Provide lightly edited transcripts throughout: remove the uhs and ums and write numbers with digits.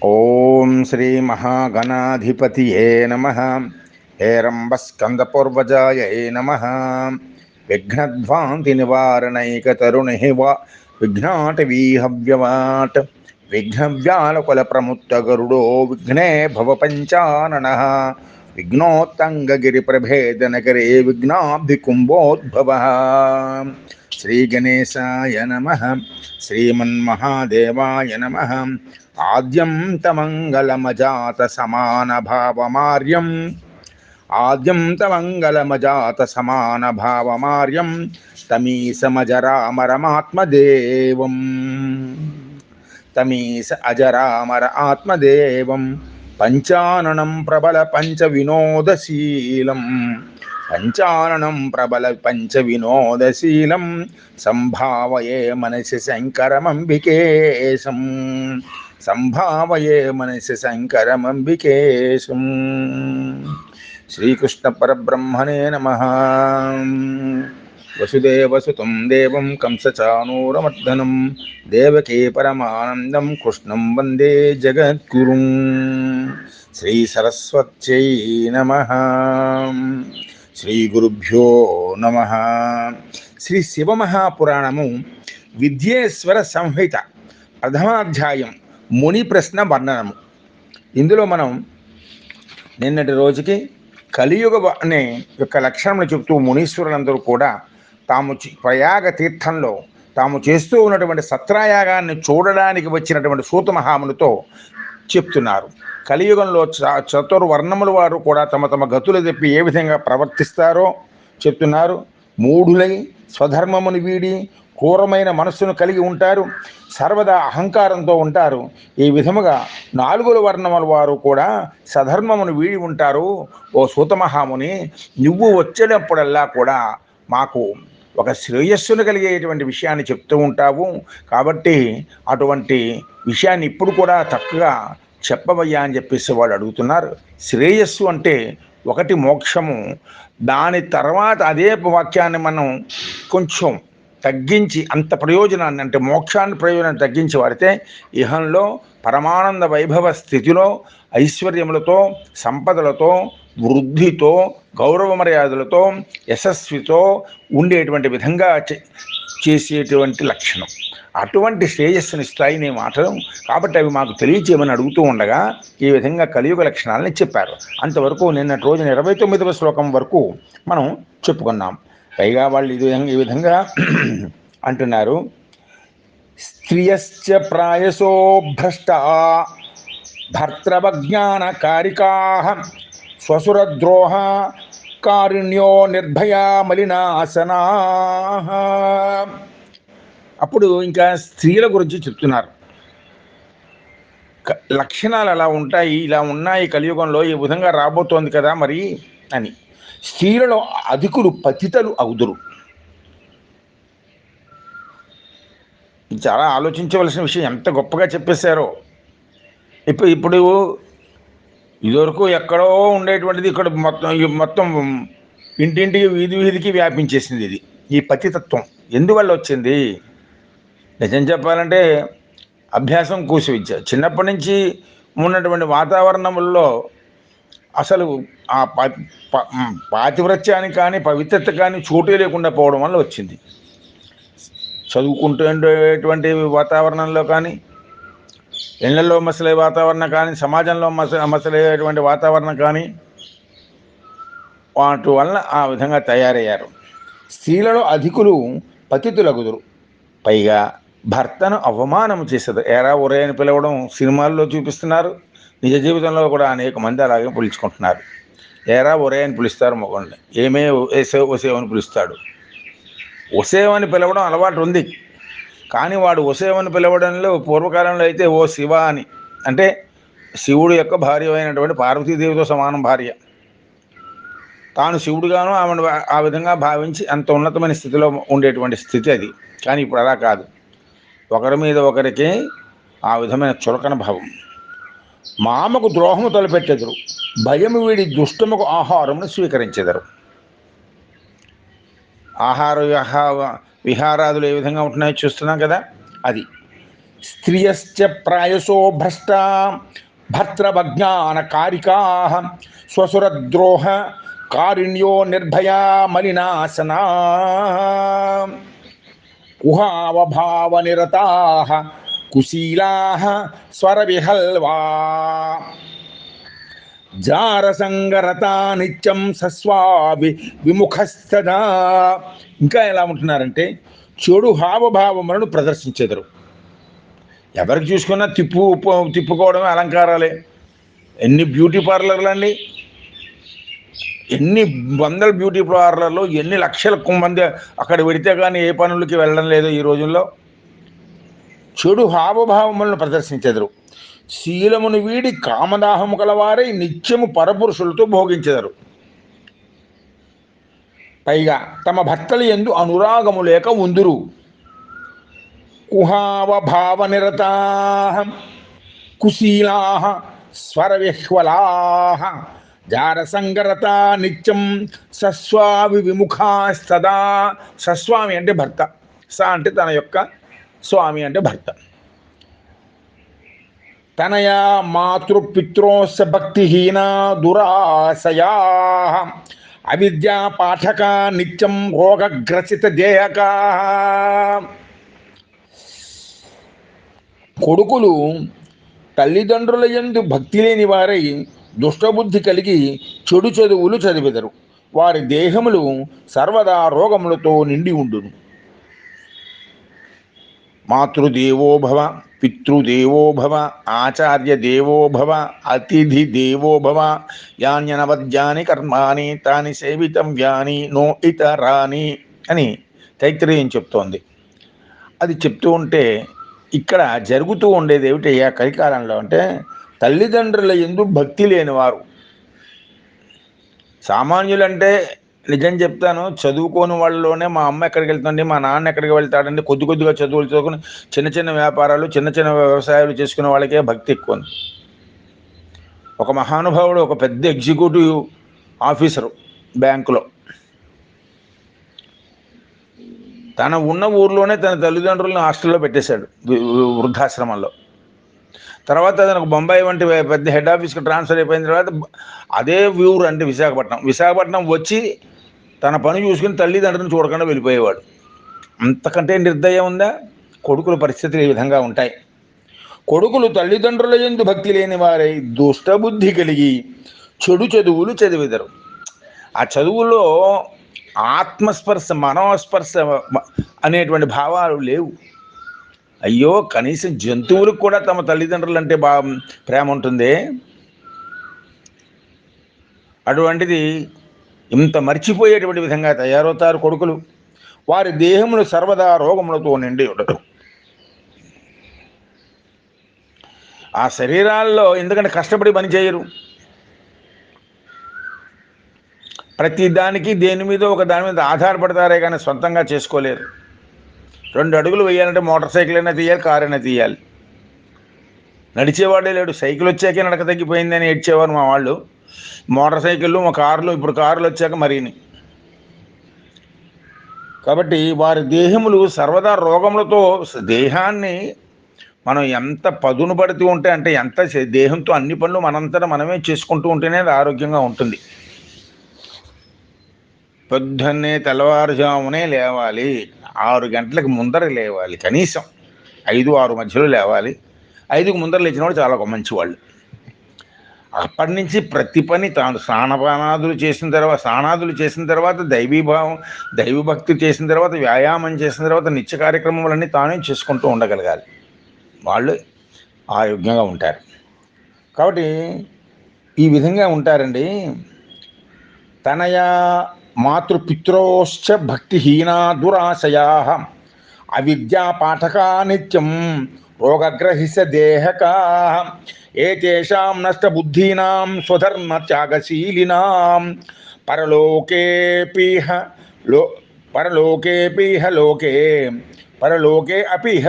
ఓం శ్రీ మహాగణాధిపతియే నమః. హేరంబస్కందపూర్వజాయై నమః. విఘ్నధ్వాంతి నివారణైకతరుణిః విఘ్నాటవీహవ్యవాట్ విఘ్నవ్యాలకుల ప్రముక్త గరుడో విఘ్నే భవ పంచాననః విఘ్నోత్తంగగిరి ప్రభేదనగరే విఘ్నాభికుంభోద్భవః. శ్రీ గణేశాయ నమః. శ్రీమన్మహాదేవాయ నమః. ఆద్యంతమంగళమజాత సమానభావమార్యం తమీస అజరామర ఆత్మదేవం పంచాననం ప్రబల పంచవినోదశీలం సంభావయే మనసి శంకరమంబికేశం. శ్రీకృష్ణ పరబ్రహ్మణే నమః. వసుదేవసుతం దేవం కంసచానూరమర్దనం దేవకీ పరమానందం కృష్ణం వందే జగద్గురుం. శ్రీ సరస్వత్యై నమః. శ్రీ గురుభ్యో నమః. శ్రీ శివమహాపురాణము విద్యేశ్వర సంహిత ప్రథమాధ్యాయం ముని ప్రశ్న వర్ణనము. ఇందులో మనం నిన్నటి రోజుకి కలియుగ అనే యొక్క లక్షణములు చెబుతూ మునీశ్వరులందరూ కూడా తాము ప్రయాగ తీర్థంలో తాము చేస్తూ ఉన్నటువంటి సత్రాయాగాన్ని చూడడానికి వచ్చినటువంటి సూత మహామునితో చెప్తున్నారు. కలియుగంలో చతుర్వర్ణముల వారు కూడా తమ తమ గతులు చెప్పి ఏ విధంగా ప్రవర్తిస్తారో చెప్తున్నారు. మూఢులై స్వధర్మమును వీడి క్రూరమైన మనస్సును కలిగి ఉంటారు, సర్వదా అహంకారంతో ఉంటారు. ఈ విధముగా నాలుగుల వర్ణముల వారు కూడా సధర్మమును వీడి ఉంటారు. ఓ సూతమహాముని, నువ్వు వచ్చేటప్పుడల్లా కూడా మాకు ఒక శ్రేయస్సును కలిగేటువంటి విషయాన్ని చెప్తూ ఉంటావు. కాబట్టి అటువంటి విషయాన్ని ఇప్పుడు కూడా చక్కగా చెప్పవయ్యా అని చెప్పేసి వాళ్ళు అడుగుతున్నారు. శ్రేయస్సు అంటే ఒకటి మోక్షము, దాని తర్వాత అదే వాక్యాన్ని మనం కొంచెం తగ్గించి అంత ప్రయోజనాన్ని అంటే మోక్షాన్ని ప్రయోజనాన్ని తగ్గించి వాడితే ఇహంలో పరమానంద వైభవ స్థితిలో ఐశ్వర్యములతో, సంపదలతో, వృద్ధితో, గౌరవ మర్యాదలతో, యశస్వితో ఉండేటువంటి విధంగా చేసేటువంటి లక్షణం. అటువంటి శ్రేయస్సునిస్తాయి నీ మాటలు. కాబట్టి అవి మాకు తెలియచేయమని అడుగుతూ ఉండగా ఈ విధంగా కలియుగ లక్షణాలని చెప్పారు. అంతవరకు నిన్నటి రోజున 29వ శ్లోకం వరకు మనం చెప్పుకున్నాం. పైగా వాళ్ళు ఈ విధంగా అంటున్నారు. స్త్రియశ్చ ప్రాయసో భ్రష్టా భర్తృవజ్ఞానకారికాః స్వసురద్రోహ కారుణ్యో నిర్భయా మలినాసనాః. అప్పుడు ఇంకా స్త్రీల గురించి చెప్తున్నారు. లక్షణాలు అలా ఉంటాయి, ఇలా ఉన్నాయి కలియుగంలో, ఈ విధంగా రాబోతోంది కదా మరి అని. స్త్రీలలో అధికులు పతితలు అవుదురు. చాలా ఆలోచించవలసిన విషయం. ఎంత గొప్పగా చెప్పేశారో. ఇప్పుడు ఇదివరకు ఎక్కడో ఉండేటువంటిది ఇక్కడ మొత్తం ఇంటింటికి వీధికి వ్యాపించేసింది ఇది. ఈ పతితత్వం ఎందువల్ల వచ్చింది? నిజం చెప్పాలంటే అభ్యాసం కూసి విద్య. చిన్నప్పటి నుంచి ఉన్నటువంటి వాతావరణంలో అసలు ఆ పాతివ్రత్యానికి కానీ పవిత్రత కానీ చోటు లేకుండా పోవడం వల్ల వచ్చింది. చదువుకుంటుండేటువంటి వాతావరణంలో కానీ, ఇళ్లలో మసలే వాతావరణం కానీ, సమాజంలో మసలేటువంటి వాతావరణం కానీ, వాటి వల్ల ఆ విధంగా తయారయ్యారు. స్త్రీలలో అధికులు పతితులగుదురు. పైగా భర్తను అవమానం చేసేది. ఎరా ఒరే అని పిలవడం సినిమాల్లో చూపిస్తున్నారు. నిజ జీవితంలో కూడా అనేక మంది అలాగే పిలుచుకుంటున్నారు. ఏరా ఒరే అని పిలుస్తారు మగవాళ్ళని. ఏమే ఒసేవని పిలుస్తాడు. ఒసేవని పిలవడం అలవాటు ఉంది. కానీ వాడు ఒసేవని పిలవడంలో పూర్వకాలంలో అయితే ఓ శివ అని, అంటే శివుడు యొక్క భార్య అయినటువంటి పార్వతీదేవితో సమానం భార్య. తాను శివుడుగాను ఆమెను ఆ విధంగా భావించి అంత ఉన్నతమైన స్థితిలో ఉండేటువంటి స్థితి అది. కానీ ఇప్పుడు అలా కాదు. ఒకరి మీద ఒకరికి ఆ విధమైన చులకన భావం. మామకు ద్రోహము తలపెట్టెదరు, భయము వీడి దుష్టముకు ఆహారమును స్వీకరించెదరు. ఆహార విహారాదులు ఏ విధంగా ఉంటున్నాయో చూస్తున్నాం కదా. అది స్త్రియశ్చ ప్రాయసో భ్రష్టా భర్తృవజ్ఞానకారికా స్వసురద్రోహ కారుణ్యో నిర్భయా మలినాశనా కుహావభావనిరతా కుశీలా స్వరవిహల్వా జారసంగరతా నిత్యం సస్వావి విముఖస్తదా. ఇంకా ఎలా ఉంటున్నారంటే చెడు హావభావములను ప్రదర్శించెదరు. ఎవరికి చూసుకున్నా తిప్పుకోవడమే అలంకారాలే. ఎన్ని బ్యూటీ పార్లర్లు అండి, ఎన్ని వందల బ్యూటీ పార్లర్లు, ఎన్ని లక్షల మంది అక్కడ పెడితే కానీ ఏ పనులకి వెళ్ళడం లేదు ఈ రోజుల్లో. చెడు హావభావములను ప్రదర్శించెదరు. శీలమును వీడి కామదాహము కలవారై నిత్యము పరపురుషులతో భోగించెదరు. పైగా తమ భర్తలు యందు అనురాగము లేక ఉందురు. కుహావభావనిరతా కుశీలా స్వరవిహ్వలా జారసంగరతా నిత్యం సస్వామి విముఖాస్తదా. సస్వామి అంటే భర్త, స అంటే తన యొక్క, స్వామి అంటే భర్త. తనయా మాతృపిత్రోస్య భక్తిహీనా దురాశయా అవిద్యా పాఠక నిత్యం రోగగ్రసిత దేహకా. కొడుకులు తల్లిదండ్రుల యందు భక్తి లేని వారై దుష్టబుద్ధి కలిగి చెడు చదువులు చదివెదరు. వారి దేహములు సర్వదా రోగములతో నిండి ఉండును. మాతృదేవో భవ, పితృదేవో భవ, ఆచార్య దేవో భవ, అతిథి దేవో భవ, యాన్యనవద్యాని కర్మాని తాని సేవితవ్యాని నో ఇతరాని అని తైత్రేయం చెప్తోంది. అది చెప్తూ ఉంటే ఇక్కడ జరుగుతూ ఉండేది ఏమిటయ్యా కలికాలంలో అంటే, తల్లిదండ్రుల యందు భక్తి లేనివారు. సామాన్యులంటే నిజం చెప్తాను, చదువుకోని వాళ్ళలోనే మా అమ్మ ఎక్కడికి వెళ్తుంది, మా నాన్న ఎక్కడికి వెళ్తాడండి, కొద్దిగా చదువులు చదువుకుని చిన్న చిన్న వ్యాపారాలు, చిన్న చిన్న వ్యవసాయాలు చేసుకునే వాళ్ళకే భక్తి ఎక్కువ. ఒక మహానుభావుడు, ఒక పెద్ద ఎగ్జిక్యూటివ్ ఆఫీసరు బ్యాంకులో, తన ఉన్న ఊర్లోనే తన తల్లిదండ్రులను హాస్టల్లో పెట్టేశాడు, వృద్ధాశ్రమంలో. తర్వాత తనకు బొంబాయి వంటి పెద్ద హెడ్ ఆఫీస్కి ట్రాన్స్ఫర్ అయిపోయిన తర్వాత అదే ఊరు అంటే విశాఖపట్నం వచ్చి తన పని చూసుకుని తల్లిదండ్రులను చూడకుండా వెళ్ళిపోయేవాడు. అంతకంటే నిర్దయం ఉందా? కొడుకుల పరిస్థితులు ఈ విధంగా ఉంటాయి. కొడుకులు తల్లిదండ్రుల యందు భక్తి లేని వారై దుష్టబుద్ధి కలిగి చెడు చదువులు చదివెదరు. ఆ చదువులో ఆత్మస్పర్శ, మనోస్పర్శ అనేటువంటి భావాలు లేవు. అయ్యో, కనీసం జంతువులకు కూడా తమ తల్లిదండ్రులు అంటే ప్రేమ ఉంటుంది. అటువంటిది ఇంత మర్చిపోయేటువంటి విధంగా తయారవుతారు కొడుకులు. వారి దేహములు సర్వదా రోగములతో నిండి ఉండరు. ఆ శరీరాల్లో ఎందుకంటే కష్టపడి పని చేయరు. ప్రతి దానికి దేని మీద ఒక దాని మీద ఆధారపడతారే కానీ సొంతంగా చేసుకోలేరు. 2 అడుగులు వేయాలంటే మోటార్ సైకిల్ అయినా తీయాలి, కారు అయినా తీయాలి. నడిచేవాడే లేడు. సైకిల్ వచ్చాకే నడక తగ్గిపోయిందని ఏడ్చేవారు మా వాళ్ళు. మోటార్ సైకిళ్ళు, మా కార్లు, ఇప్పుడు కార్లు వచ్చాక మరీని. కాబట్టి వారి దేహములు సర్వదా రోగములతో, దేహాన్ని మనం ఎంత పదును పడుతూ ఉంటే అంటే ఎంత దేహంతో అన్ని పనులు మనంతటా మనమే చేసుకుంటూ ఉంటేనే అది ఆరోగ్యంగా ఉంటుంది. పొద్దున్నే తెల్లవారుజామునే లేవాలి, 6 గంటలకు ముందర లేవాలి, కనీసం 5-6 మధ్యలో లేవాలి. 5కు ముందర లేచినవాడు చాలా మంచివాళ్ళు. అప్పటి నుంచి ప్రతి పని తాను స్నానాదులు చేసిన తర్వాత దైవీభావం, దైవభక్తి చేసిన తర్వాత, వ్యాయామం చేసిన తర్వాత నిత్య కార్యక్రమాలన్నీ తానే చేసుకుంటూ ఉండగలగాలి. వాళ్ళు ఆరోగ్యంగా ఉంటారు. కాబట్టి ఈ విధంగా ఉంటారండి. తనయా మాతృపిత్రోశ్చ భక్తిహీనా దురాశయా అవిద్యా పాఠకా నిత్యం రోగగ్రహిత దేహకా ఏతేషాం నష్టబుద్ధీనాం స్వధర్మ త్యాగశీలినాం పరలోకే అపిహ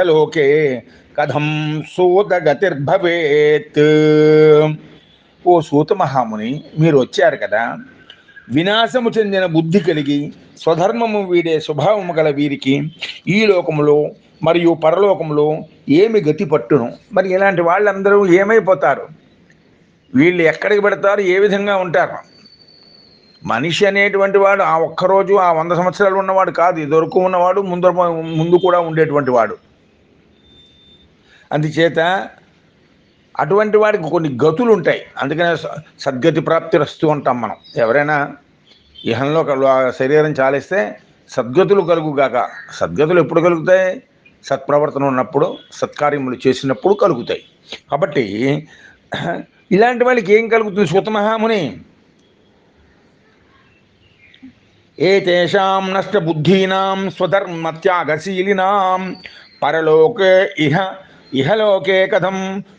లోకే కథం సూతగతిర్భవేత్. ఓ సూత మహాముని, మీరు వచ్చారు కదా, వినాశము చెందిన బుద్ధి కలిగి స్వధర్మము వీడే స్వభావము గల వీరికి ఈ లోకములో మరియు పరలోకంలో ఏమి గతి పట్టును? మరి ఇలాంటి వాళ్ళందరూ ఏమైపోతారు? వీళ్ళు ఎక్కడికి పెడతారు? ఏ విధంగా ఉంటారు? మనిషి అనేటువంటి వాడు ఆ ఒక్కరోజు ఆ 100 సంవత్సరాలు ఉన్నవాడు కాదు, ఇదివరకు ఉన్నవాడు, ముందు కూడా ఉండేటువంటి వాడు. అందుచేత అటువంటి వాడికి కొన్ని గతులు ఉంటాయి. అందుకనే సద్గతి ప్రాప్తి రస్తు అంటాం మనం. ఎవరైనా ఇహంలో శరీరం చాలిస్తే సద్గతులు కలుగుగాక. సద్గతులు ఎప్పుడు కలుగుతాయి? సత్ప్రవర్తన ఉన్నప్పుడు, సత్కార్యములు చేసినప్పుడు కలుగుతాయి. కాబట్టి ఇలాంటి వాళ్ళకి ఏం కలుగుతుంది? సూత మహాముని, ఏతేషాం నష్టబుద్ధీనాం స్వధర్మత్యాగశీలినాం పరలోకే ఇహలోకే కథం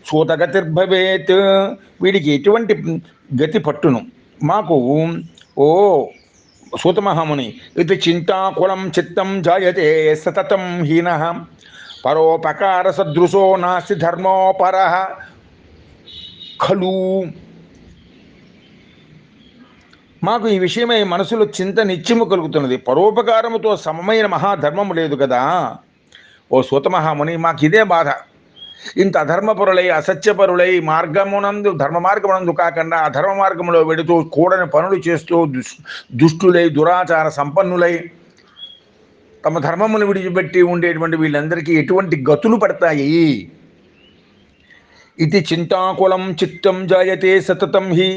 సూతగతిర్భవేత్. వీడికి ఎటువంటి గతి పట్టును? మాకు ఓ సూతమహాముని, ఇది చింతాకులం చిత్తం జాయతే సతతం హీన పరోపకార సదృశో నాస్తి ధర్మోపర ఖలు. మాకు ఈ విషయమై మనసులో చింత నిత్యము కలుగుతున్నది. పరోపకారముతో సమమైన మహాధర్మము లేదు కదా. ఓ సూతమహాముని, మాకు ఇదే బాధ. ఇంత అధర్మపరులై, అసత్యపరులై, ధర్మ మార్గమునందు కాకుండా అధర్మ మార్గంలో వెడుతూ, కూడని పనులు చేస్తూ, దుష్టులై, దురాచార సంపన్నులై, తమ ధర్మమును విడిచిపెట్టి ఉండేటువంటి వీళ్ళందరికీ ఎటువంటి గతులు పడతాయి? ఇది చింతాకులం చిత్తం జాయతే సతతం హి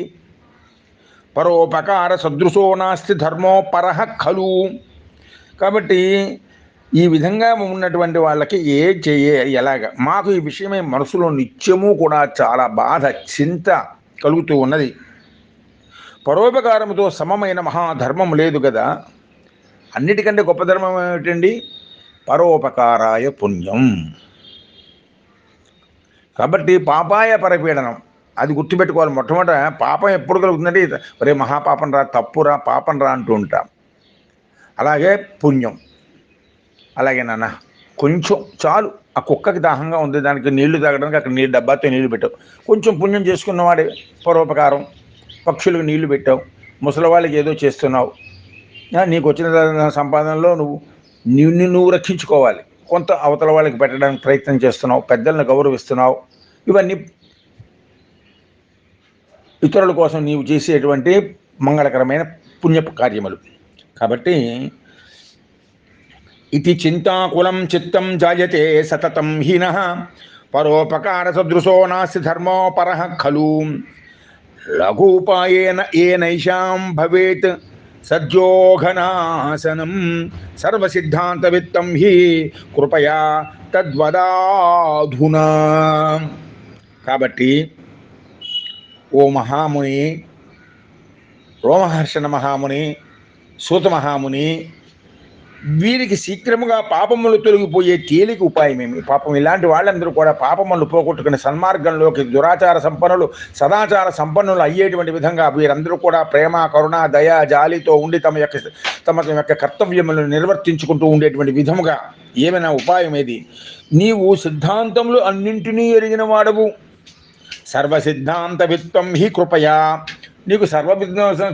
పరోపకార సదృశో నాస్తి ధర్మోపరః ఖలు. కాబట్టి ఈ విధంగా ఉన్నటువంటి వాళ్ళకి ఎలాగ? మాకు ఈ విషయమై మనసులో నిత్యము కూడా చాలా బాధ, చింత కలుగుతూ ఉన్నది. పరోపకారముతో సమమైన మహాధర్మం లేదు కదా. అన్నిటికంటే గొప్ప ధర్మం ఏమిటండి? పరోపకారాయ పుణ్యం. కాబట్టి పాపాయ పరపీడనం, అది గుర్తుపెట్టుకోవాలి. మొట్టమొదట పాపం ఎప్పుడు కలుగుతుందంటే, ఒరే మహాపాపం రా, తప్పురా, పాపం రా అంటూ ఉంటాం. అలాగే పుణ్యం. అలాగే నాన్న, కొంచెం చాలు, ఆ కుక్కకి దాహంగా ఉంది, దానికి నీళ్లు తాగడానికి అక్కడ నీళ్ళు డబ్బాతో నీళ్లు పెట్టావు, కొంచెం పుణ్యం చేసుకున్నవాడే పరోపకారం. పక్షులకు నీళ్లు పెట్టావు, ముసలివాళ్ళకి ఏదో చేస్తున్నావు. నీకు వచ్చిన సంపాదనలో నువ్వు రక్షించుకోవాలి, కొంత అవతల వాళ్ళకి పెట్టడానికి ప్రయత్నం చేస్తున్నావు, పెద్దలను గౌరవిస్తున్నావు. ఇవన్నీ ఇతరుల కోసం నీవు చేసేటువంటి మంగళకరమైన పుణ్యపు కార్యములు. కాబట్టి ఇది చింతాకులం చిత్తం జాయతే సతతం హీనః పరోపకార సదృశో నాస్తి ధర్మోపరః ఖలు లఘూపాయేన ఏనైషాం భవేత్ సద్యోఘనాశనం సర్వసిద్ధాంత విత్తం హి కృపయా తద్వదాధునా. కాబట్టి ఓ మహాముని, రోమహర్షణ మహాముని, సూత మహాముని, వీరికి శీఘ్రముగా పాపములు తొలగిపోయే తేలిక ఉపాయమేమి? పాపం ఇలాంటి వాళ్ళందరూ కూడా పాపములు పోగొట్టుకుని సన్మార్గంలోకి, దురాచార సంపన్నులు సదాచార సంపన్నులు అయ్యేటువంటి విధంగా వీరందరూ కూడా ప్రేమ, కరుణ, దయ, జాలితో ఉండి తమ యొక్క కర్తవ్యములను నిర్వర్తించుకుంటూ ఉండేటువంటి విధముగా ఏమైనా ఉపాయం ఏది? నీవు సిద్ధాంతములు అన్నింటినీ ఎరిగిన వాడవు, సర్వసిద్ధాంత విత్తం హి కృపయా. నీకు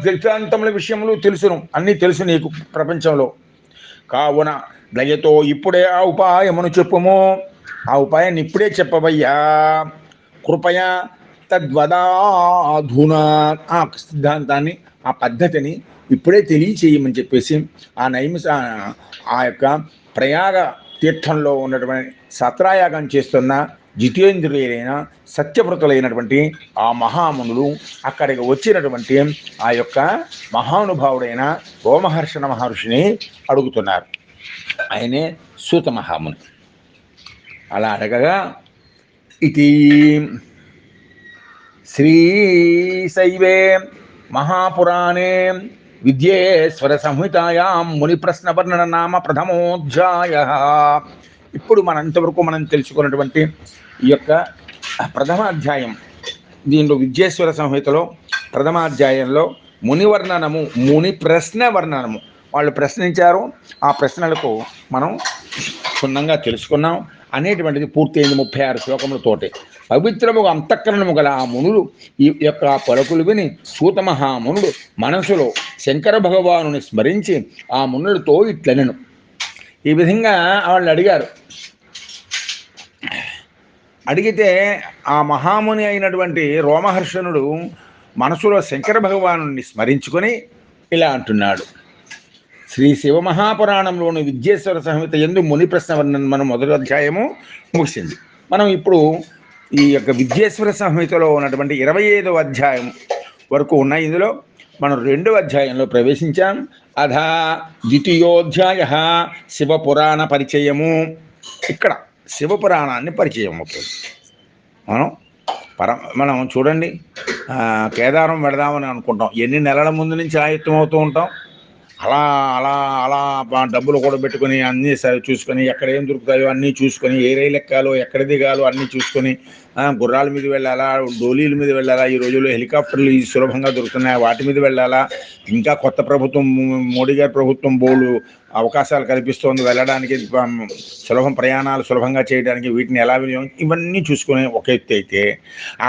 సిద్ధాంతముల విషయములు తెలుసును, అన్నీ తెలుసు నీకు ప్రపంచంలో. కావున దయతో ఇప్పుడే ఆ ఉపాయమును చెప్పుము. ఆ ఉపాయాన్ని ఇప్పుడే చెప్పవయ్యా. కృపయా తద్వదాధునా. ఆ సిద్ధాంతాన్ని, ఆ పద్ధతిని ఇప్పుడే తెలియచేయమని చెప్పేసి ఆ యొక్క ప్రయాగ తీర్థంలో ఉన్నటువంటి సత్రాయాగం చేస్తున్న జితేంద్రియులైన సత్యవ్రతులైనటువంటి ఆ మహామునులు అక్కడికి వచ్చినటువంటి ఆ యొక్క మహానుభావుడైన రోమహర్షణ మహర్షిని అడుగుతున్నారు. ఆయనే సూత మహాముని. అలా అడగగా ఇది శ్రీశైవే మహాపురాణే విద్యేశ్వర సంహితాయాం ముని ప్రశ్న వర్ణన నామ ప్రథమోధ్యాయ. ఇప్పుడు ఇంతవరకు మనం తెలుసుకున్నటువంటి ఈ యొక్క ప్రథమ అధ్యాయం, దీనిలో విద్యేశ్వర సంహితలో ప్రథమాధ్యాయంలో మునివర్ణనము, ముని ప్రశ్న వర్ణనము, వాళ్ళు ప్రశ్నించారు, ఆ ప్రశ్నలకు మనం క్షుణ్ణంగా తెలుసుకున్నాం అనేటువంటిది పూర్తయింది 36 శ్లోకములతోటి. పవిత్రముగా అంతఃకరణము గల ఆ మునులు ఈ యొక్క పలుకులు విని సూత మహామునుడు మనసులో శంకర భగవానుని స్మరించి ఆ మునులతో ఇట్లనెను. ఈ విధంగా వాళ్ళు అడిగారు, అడిగితే ఆ మహాముని అయినటువంటి రోమహర్షణుడు మనసులో శంకర భగవాను స్మరించుకొని ఇలా అంటున్నాడు. శ్రీ శివమహాపురాణంలోని విద్యేశ్వర సంహిత యందు ముని ప్రశ్న వర్ణన మనం మొదటి అధ్యాయము ముగిసింది. మనం ఇప్పుడు ఈ యొక్క విద్యేశ్వర సంహితలో ఉన్నటువంటి 25వ అధ్యాయం వరకు ఉన్నాయి. ఇందులో మనం 2వ అధ్యాయంలో ప్రవేశించాం. అధ ద్వితీయోధ్యాయ శివపురాణ పరిచయము. ఇక్కడ శివపురాణాన్ని పరిచయం అవుతుంది. మనం చూడండి, కేదారం వెళదామని అనుకుంటాం. ఎన్ని నెలల ముందు నుంచి ఆయుత్తం అవుతూ ఉంటాం. అలా అలా అలా డబ్బులు కూడా పెట్టుకొని అన్నీ చూసుకొని ఎక్కడ ఏం దొరుకుతాయో అన్నీ చూసుకొని, ఏ రైలు ఎక్కాలో ఎక్కడ దిగాలో అన్నీ చూసుకొని, గుర్రాల మీద వెళ్ళాలా, డోలీల మీద వెళ్ళాలా, ఈ రోజుల్లో హెలికాప్టర్లు సులభంగా దొరుకుతున్నాయి, వాటి మీద వెళ్ళాలా, ఇంకా కొత్త ప్రభుత్వం మోడీ గారి ప్రభుత్వం బోలు అవకాశాలు కల్పిస్తోంది వెళ్ళడానికి, సులభం ప్రయాణాలు సులభంగా చేయడానికి, వీటిని ఎలా వినియోగం, ఇవన్నీ చూసుకునే ఒక ఎత్తు అయితే,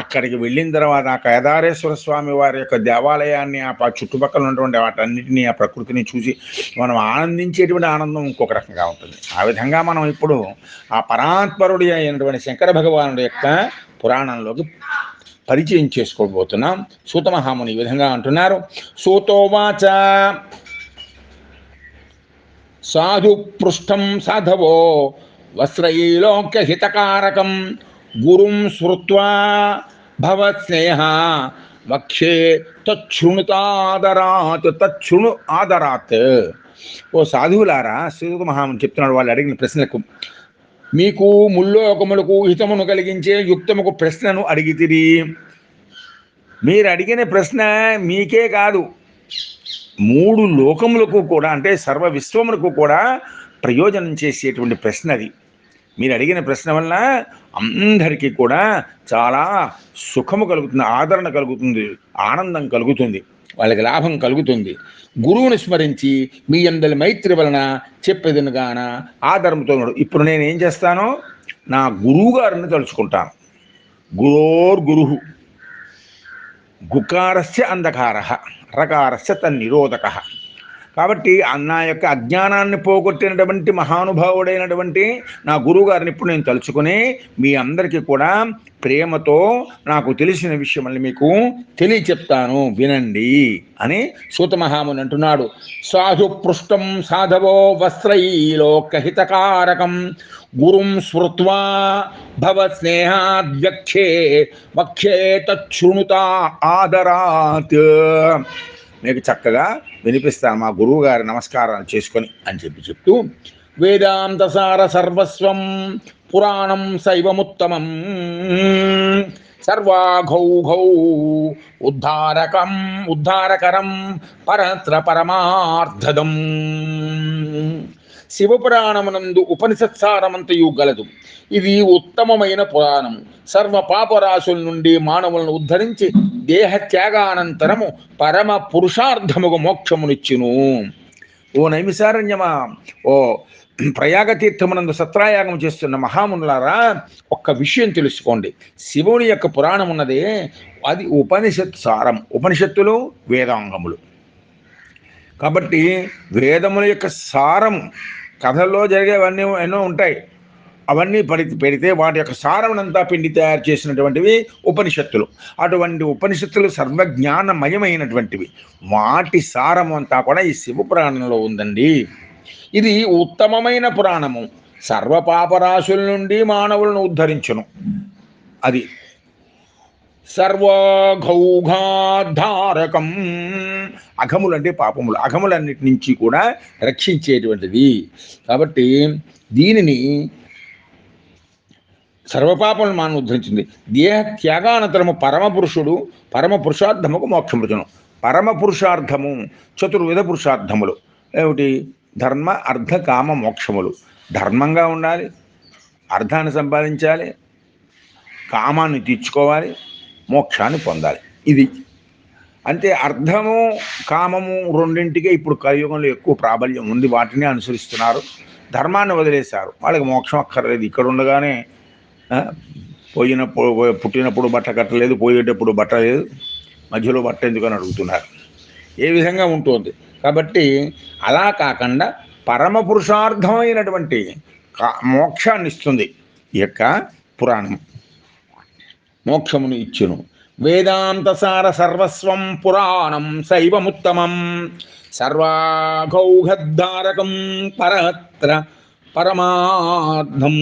అక్కడికి వెళ్ళిన తర్వాత ఆ కేదారేశ్వర స్వామి వారి యొక్క దేవాలయాన్ని, ఆ చుట్టుపక్కల ఉన్నటువంటి వాటన్నిటినీ, ఆ ప్రకృతిని చూసి మనం ఆనందించేటువంటి ఆనందం ఇంకొక రకంగా ఉంటుంది. ఆ విధంగా మనం ఇప్పుడు ఆ పరాత్పరుడి అయినటువంటి శంకర భగవానుడి యొక్క పురాణంలోకి పరిచయం చేసుకోబోతున్నాం. సూత మహాముని ఈ విధంగా అంటున్నారు. సూతోవాచ సాధు పృష్టం సాధవో వస్త్రైలోక్య హితకారకం గురుం శ్రుత్వా భవత్స్నేహ వక్షే తచ్ఛృణు ఆదరాత్. ఓ సాధువులారా, సూత మహాముని చెప్తున్నాడు వాళ్ళు అడిగిన ప్రశ్నలకు, మీకు ముల్లోకములకు హితమును కలిగించే యుక్తముకు ప్రశ్నను అడిగితిరి. మీరు అడిగిన ప్రశ్న మీకే కాదు, 3 లోకములకు కూడా, అంటే సర్వ విశ్వములకు కూడా ప్రయోజనం చేసేటువంటి ప్రశ్న అది. మీరు అడిగిన ప్రశ్న వల్ల అందరికీ కూడా చాలా సుఖము కలుగుతుంది, ఆదరణ కలుగుతుంది, ఆనందం కలుగుతుంది, వాళ్ళకి లాభం కలుగుతుంది. గురువుని స్మరించి మీ అందరి మైత్రి వలన చెప్పేదనుగాన ఆదరంతో. ఇప్పుడు నేను ఏం చేస్తానో, నా గురువు గారిని తలుచుకుంటాను. గురోర్గురు గుకారస్య అంధకార రకారస్య తన్నిరోధక. కాబట్టి నా యొక్క అజ్ఞానాన్ని పోగొట్టినటువంటి మహానుభావుడైనటువంటి నా గురువు గారిని ఇప్పుడు నేను తలుచుకుని మీ అందరికీ కూడా ప్రేమతో నాకు తెలిసిన విషయం మళ్ళీ మీకు తెలియచెప్తాను, వినండి అని సూత మహాముని అంటున్నాడు. సాధు పృష్టం సాధవో వస్త్రైలోకహితకారకం గురుం స్మృత్వా భవస్నేహాద్వ్యక్షే వక్షే తచ్ఛృణుత ఆదరాత్. మీకు చక్కగా వినిపిస్తాను మా గురువు గారి నమస్కారాలు చేసుకొని అని చెప్తూ, వేదాంతసార సర్వస్వం పురాణం శైవముత్తమం సర్వాఘౌఘౌ ఉద్ధారకరం పరత్ర పరమార్థదం. శివపురాణమునందు ఉపనిషత్సారమంతయు గలదు. ఇది ఉత్తమమైన పురాణం. సర్వ పాపరాశుల నుండి మానవులను ఉద్ధరించి దేహ త్యాగానంతరము పరమ పురుషార్థముకు మోక్షమునిచ్చును. ఓ నైమిసారణ్యమా, ఓ ప్రయాగతీర్థమునందు సత్రాయాగం చేస్తున్న మహామునులారా, ఒక్క విషయం తెలుసుకోండి. శివుని యొక్క పురాణం ఉన్నదే, అది ఉపనిషత్ సారం. ఉపనిషత్తులు వేదాంగములు కాబట్టి వేదముల యొక్క సారం, కథల్లో జరిగేవన్నీ ఎన్నో ఉంటాయి, అవన్నీ పెడితే వాటి యొక్క సారమునంతా పిండి తయారు చేసినటువంటివి ఉపనిషత్తులు. అటువంటి ఉపనిషత్తులు సర్వజ్ఞానమయమైనటువంటివి. వాటి సారం అంతా కూడా ఈ శివపురాణంలో ఉందండి. ఇది ఉత్తమమైన పురాణము, సర్వపాపరాశుల నుండి మానవులను ఉద్ధరించును. అది సర్వఘౌఘాధారకం, అఘములు అంటే పాపములు, అఘములన్నిటి నుంచి కూడా రక్షించేటువంటిది. కాబట్టి దీనిని సర్వపాపములను మానవులను ఉద్ధరించింది. దేహ త్యాగానంతరము పరమ పురుషార్థముకు మోక్షమృతును. పరమ పురుషార్థము చతుర్విధ పురుషార్థములు ఏమిటి? ధర్మ అర్థ కామ మోక్షములు. ధర్మంగా ఉండాలి, అర్థాన్ని సంపాదించాలి, కామాన్ని తీర్చుకోవాలి, మోక్షాన్ని పొందాలి. ఇది అంటే అర్థము కామము రెండింటికే ఇప్పుడు కలియుగంలో ఎక్కువ ప్రాబల్యం ఉంది. వాటిని అనుసరిస్తున్నారు, ధర్మాన్ని వదిలేశారు. వాళ్ళకి మోక్షం అక్కర్లేదు. ఇక్కడ ఉండగానే పుట్టినప్పుడు బట్ట కట్టలేదు, పోయేటప్పుడు బట్ట లేదు, మధ్యలో బట్ట ఎందుకని అడుగుతున్నారు. ఏ విధంగా ఉంటుంది. కాబట్టి అలా కాకుండా పరమ పురుషార్థమైనటువంటి మోక్షాన్ని ఇస్తుంది ఈ యొక్క పురాణం. మోక్షమును ఇచ్చును. వేదాంతసార సర్వస్వం పురాణం శైవముత్తమం సర్వాఘౌఘద్ధారకం పరత్ర పరమార్థం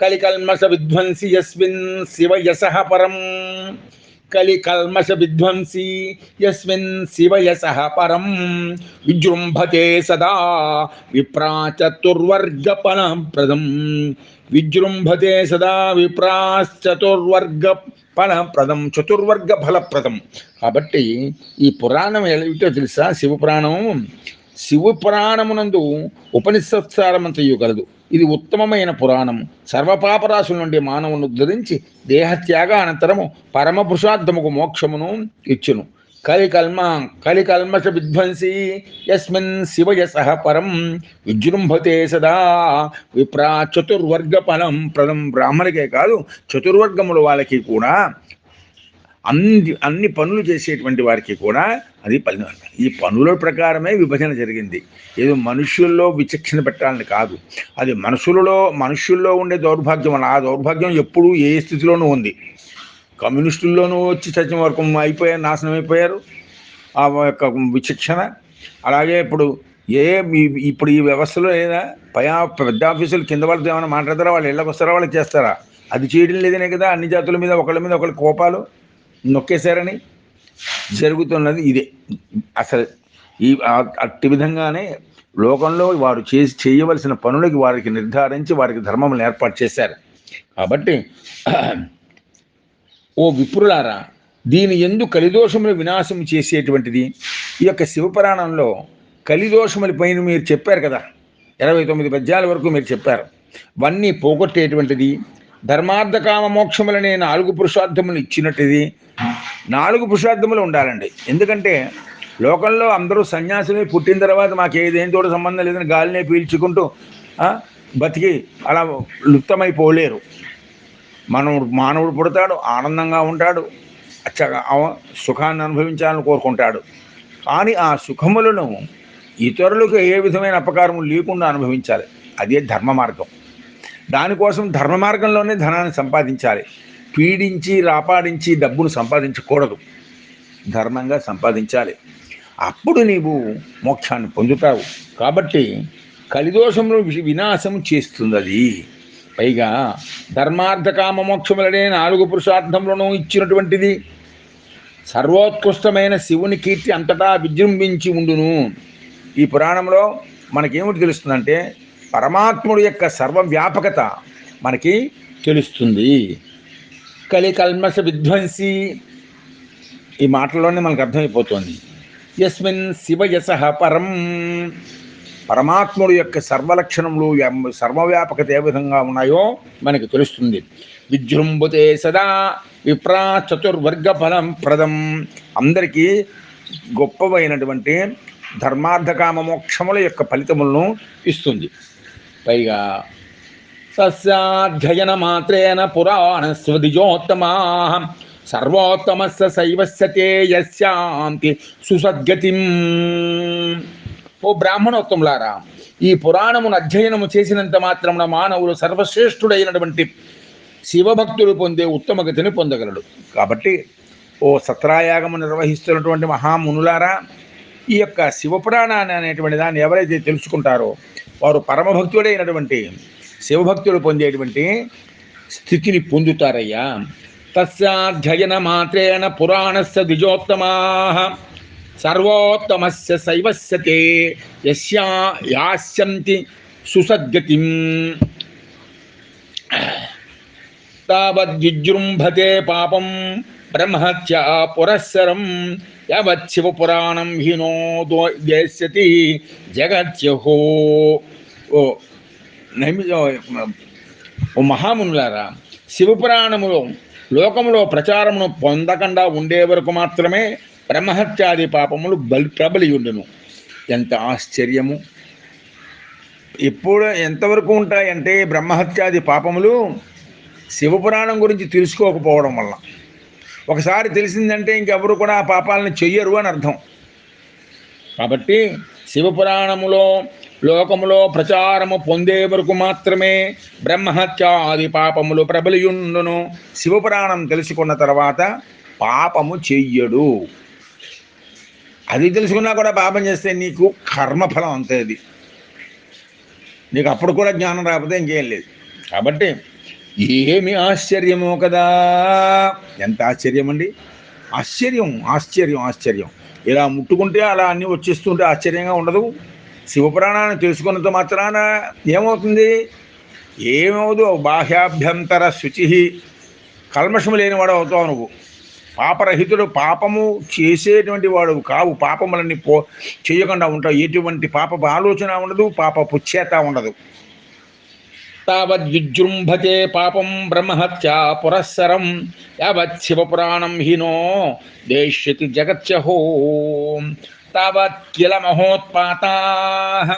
కలికల్మష విధ్వంసి యస్మిన్ శివయసః పరం కలికల్మష విధ్వంసి యస్మిన్ శివయసః పరం విజృంభతే సదా విప్రాచతుర్వర్గ ఫలప్రదం విజృంభతే సదా విప్రాశ్చతుర్వర్గ ఫలప్రదం చతుర్వర్గ ఫలప్రదం. కాబట్టి ఈ పురాణం ఏమిటో తెలుసా? శివపురాణమునందు ఉపనిషత్సారమంతయు కలదు. ఇది ఉత్తమమైన పురాణం. సర్వపాపరాశుల నుండి మానవును ఉద్ధరించి దేహత్యాగ అనంతరము పరమ పురుషార్థముకు మోక్షమును ఇచ్చును. కలికల్మష విధ్వంసి యస్మిన్ శివయసః పరం విజృంభతే సదా విప్రా చతుర్వర్గ ఫలం ప్రదం. బ్రాహ్మణికే కాదు, చతుర్వర్గముల వాళ్ళకి కూడా అన్ని పనులు చేసేటువంటి వారికి కూడా అది పని. ఈ పనుల ప్రకారమే విభజన జరిగింది. ఏదో మనుష్యుల్లో విచక్షణ పెట్టాలని కాదు. అది మనుష్యుల్లో ఉండే దౌర్భాగ్యం. ఆ దౌర్భాగ్యం ఎప్పుడూ ఏ స్థితిలోనూ ఉంది. కమ్యూనిస్టుల్లోనూ వచ్చి చచ్చిన వరకు అయిపోయారు, నాశనం అయిపోయారు ఆ యొక్క విచక్షణ. అలాగే ఇప్పుడు ఈ వ్యవస్థలో ఏదా పెద్ద ఆఫీసులు కింద వాళ్ళతో ఏమైనా మాట్లాడతారా? వాళ్ళు ఇళ్ళకి వస్తారా? వాళ్ళకి చేస్తారా? అది చేయడం లేదనే కదా అన్ని జాతుల మీద ఒకళ్ళ మీద ఒకళ్ళ కోపాలు నొక్కేశారని జరుగుతున్నది ఇదే. అసలు అట్టి విధంగానే లోకంలో వారు చేయవలసిన పనులకి వారికి నిర్ధారించి వారికి ధర్మములను ఏర్పాటు చేశారు. కాబట్టి ఓ విప్రులారా, దీని యందు కలిదోషముల వినాశం చేసేటువంటిది ఈ యొక్క శివపురాణంలో. కలిదోషముల పైన మీరు చెప్పారు కదా, 29 పద్యాల వరకు మీరు చెప్పారు. వన్నీ పోగొట్టేటువంటిది, ధర్మార్థ కామ మోక్షములనే 4 పురుషార్థములు ఇచ్చినట్టుది. 4 పురుషార్థములు ఉండాలండి. ఎందుకంటే లోకంలో అందరూ సన్యాసులే పుట్టిన తర్వాత మాకేదేంతో సంబంధం లేదని గాలినే పీల్చుకుంటూ బతికి అలా లుప్తమైపోలేరు. మానవుడు పుడతాడు, ఆనందంగా ఉంటాడు, సుఖాన్ని అనుభవించాలని కోరుకుంటాడు. కానీ ఆ సుఖములను ఇతరులకు ఏ విధమైన అపకారము లేకుండా అనుభవించాలి. అదే ధర్మ మార్గం. దానికోసం ధర్మ మార్గంలోనే ధనాన్ని సంపాదించాలి. పీడించి రాపాడించి డబ్బును సంపాదించకూడదు, ధర్మంగా సంపాదించాలి. అప్పుడు నీవు మోక్షాన్ని పొందుతావు. కాబట్టి కలిదోషములు వినాశం చేస్తుంది అది. పైగా ధర్మార్థ కామ మోక్షములనే 4 పురుషార్థములను ఇచ్చినటువంటిది. సర్వోత్కృష్టమైన శివుని కీర్తి అంతటా విజృంభించి ఉండును. ఈ పురాణంలో మనకేమిటి తెలుస్తుందంటే పరమాత్ముడు యొక్క సర్వవ్యాపకత మనకి తెలుస్తుంది. కలికల్మష విధ్వంసి, ఈ మాటల్లోనే మనకు అర్థమైపోతుంది. యస్మిన్ శివయసః పరం, పరమాత్ముడు యొక్క సర్వలక్షణములు సర్వవ్యాపకత ఏ విధంగా ఉన్నాయో మనకు తెలుస్తుంది. విజృంభతే సదా విప్రా చతుర్వర్గ ఫలం ప్రదం, అందరికీ గొప్పవైనటువంటి ధర్మార్థకామ మోక్షముల యొక్క ఫలితములను ఇస్తుంది. పైగా సస్యాధ్యయన మాత్రేణ పురాణస్వదిజోత్తమా సర్వోత్తమస్య శైవస్య తే యస్యాంతి సుసద్గతిం. ఓ బ్రాహ్మణోత్తములారా, ఈ పురాణమును అధ్యయనము చేసినంత మాత్రమున మానవులు సర్వశ్రేష్ఠుడైనటువంటి శివభక్తులు పొందే ఉత్తమ గతిని పొందగలడు. కాబట్టి ఓ సత్రాయాగము నిర్వహిస్తున్నటువంటి మహామునులారా, ఈ యొక్క శివపురాణాన్ని అనేటువంటి దాన్ని ఎవరైతే తెలుసుకుంటారో వారు పరమభక్తుడైనటువంటి శివభక్తులు పొందేటువంటి స్థితిని పొందుతారయ్యా. తస్యాధ్యయన మాత్రేణ పురాణస్య ద్విజోత్తమా సర్వోత్తమస్య శైవస్య తే యాస్యంతి సుసద్గతిం. తావద్విజృంభతే పాపం బ్రహ్మత్యా పురస్సరం యావచ్చివ పురాణం హీనోదో దేశ్యతి జగత్యహో. ఓ మహామునులారా, శివపురాణములో లోకములో ప్రచారమును పొందకుండా ఉండే వరకు మాత్రమే బ్రహ్మహత్యాది పాపములు ప్రబలి ఉండును. ఎంత ఆశ్చర్యము! ఎప్పుడు ఎంతవరకు ఉంటాయంటే బ్రహ్మహత్యాది పాపములు శివపురాణం గురించి తెలుసుకోకపోవడం వల్ల. ఒకసారి తెలిసిందంటే ఇంకెవరు కూడా ఆ పాపాలను చెయ్యరు అని అర్థం. కాబట్టి శివపురాణములో లోకములో ప్రచారము పొందే వరకు మాత్రమే బ్రహ్మహత్యాది పాపములు ప్రబలియుండును. శివపురాణం తెలుసుకున్న తర్వాత పాపము చెయ్యడు. అది తెలుసుకున్నా కూడా పాపం చేస్తే నీకు కర్మఫలం అంతే. అది నీకు అప్పుడు కూడా జ్ఞానం రాకపోతే ఇంకేం లేదు. కాబట్టి ఏమి ఆశ్చర్యమో కదా. ఎంత ఆశ్చర్యం అండి. ఆశ్చర్యం ఆశ్చర్యం ఆశ్చర్యం. ఇలా ముట్టుకుంటే అలా అన్నీ వచ్చేస్తుంటే ఆశ్చర్యంగా ఉండదు. శివపురాణాన్ని తెలుసుకున్నంత మాత్రాన ఏమవుతుంది? ఏమవుదు? బాహ్యాభ్యంతర శుచి, కల్మషము లేనివాడు అవుతావు నువ్వు. పాపరహితుడు, పాపము చేసేటువంటి వాడు కావు. పాపములన్నీ చేయకుండా ఉంటావు. ఎటువంటి పాపపు ఆలోచన ఉండదు, పాప పుచ్చేత ఉండదు. తావద్విజృంభతే పాపం బ్రహ్మహత్యా పురస్సరం యావత్ శివపురాణం హీనో దేశ్యతి జగత్యహో తావత్ కిల మహోత్పాతాః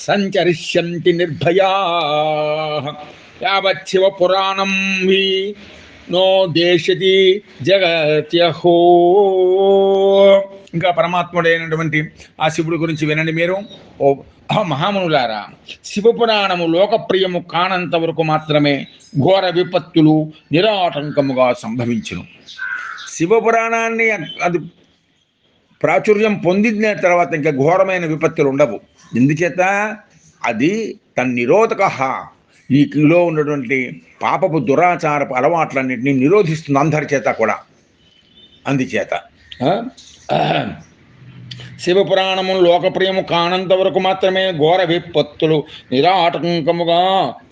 సంచరిష్యంతి నిర్భయాః యావత్ శివపురాణం హి నో దేశతి జగత్యహో. ఇంకా పరమాత్ముడైనటువంటి ఆ శివుడి గురించి వినండి మీరు. ఓ మహామునులారా, శివపురాణము లోకప్రియము కానంత వరకు మాత్రమే ఘోర విపత్తులు నిరాటంకముగా సంభవించును. శివపురాణాన్ని అది ప్రాచుర్యం పొందిన తర్వాత ఇంకా ఘోరమైన విపత్తులు ఉండవు. ఎందుచేత అది తన్నిరోధక, నీలో ఉన్నటువంటి పాపపు దురాచారపు అలవాట్లన్నింటినీ నిరోధిస్తుంది అందరి చేత కూడా. అందుచేత శివపురాణము లోకప్రియము కానంత వరకు మాత్రమే ఘోర విపత్తులు నిరాటంకముగా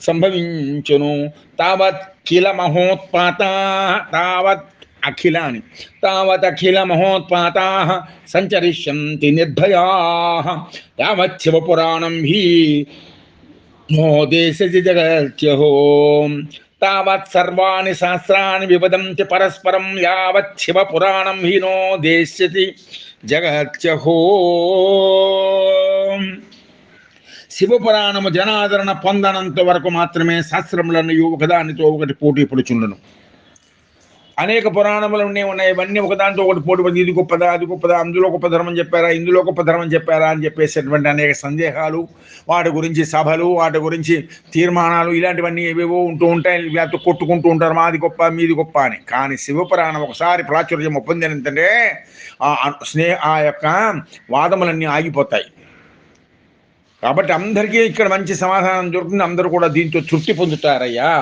సంభవించును. తావత్ కిల మహోత్పాతా తావత్ అఖిలాని తావత్ అఖిల మహోత్పాతా సంచరిష్యంతి నిర్భయాః యావత్ శివపురాణం హి నో దేశతి జగత్యహో తావత్ సర్వాణి శాస్త్రాన్ని వివదంతి పరస్పరం యావత్ శివపురాణం హి నో దేశ్యతి జగత్యహో. శివపురాణము జనాదరణ పొందనంత వరకు మాత్రమే శాస్త్రములను ఒకదానితో ఒకటి పోటీ పడుచుండును. అనేక పురాణములు ఉన్నాయి, ఇవన్నీ ఒకదానితో ఒకటి పోటీ పడి ఇది గొప్పదా అది గొప్పదా, అందులో గొప్ప ధర్మం చెప్పారా ఇందులో గొప్ప ధర్మం చెప్పారా అని చెప్పేసేటువంటి అనేక సందేహాలు, వాటి గురించి సభలు, వాటి గురించి తీర్మానాలు, ఇలాంటివన్నీ ఏవేవో ఉంటూ ఉంటాయి. లేకపోతే కొట్టుకుంటూ ఉంటారు మాది గొప్ప మీది గొప్ప అని. కానీ శివపురాణం ఒకసారి ప్రాచుర్యం పొందినంటే ఆ యొక్క వాదములన్నీ ఆగిపోతాయి. కాబట్టి అందరికీ ఇక్కడ మంచి సమాధానం దొరుకుతుంది. అందరూ కూడా దీంతో తృప్తి పొందుతారయ్యా.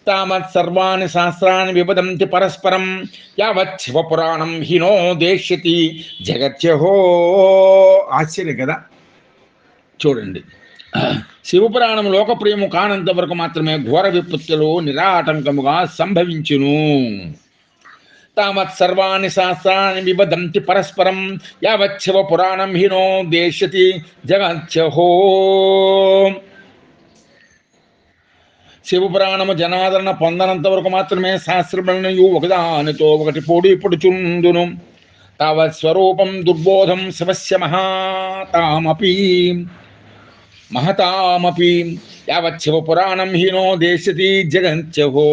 తామత్ సర్వాణి శాస్త్రాన్ని వివదంతి పరస్పరం యావత్ శివపురాణం హీనో దేశ్యతి జగత్యహో. ఆశ్చర్యం కదా. చూడండి, శివపురాణం లోకప్రియము కానంత వరకు మాత్రమే ఘోర విపత్తులు నిరాటంకముగా సంభవించును. తామత్ సర్వాణి శాస్త్రాన్ని వివదంతి పరస్పరం యావత్ శివపురాణం హీనో దేశ్యతి జగత్యహో. శివపురాణము జనాదరణ పొందనంత వరకు మాత్రమే శాస్త్రములను ఒకదానితో ఒకటి పోటీ పడుచుండును. తావత్ స్వరూపం దుర్బోధం శివస్య మహతామపి యావత్ శివపురాణం హీనో దేశతి జగత్యహో.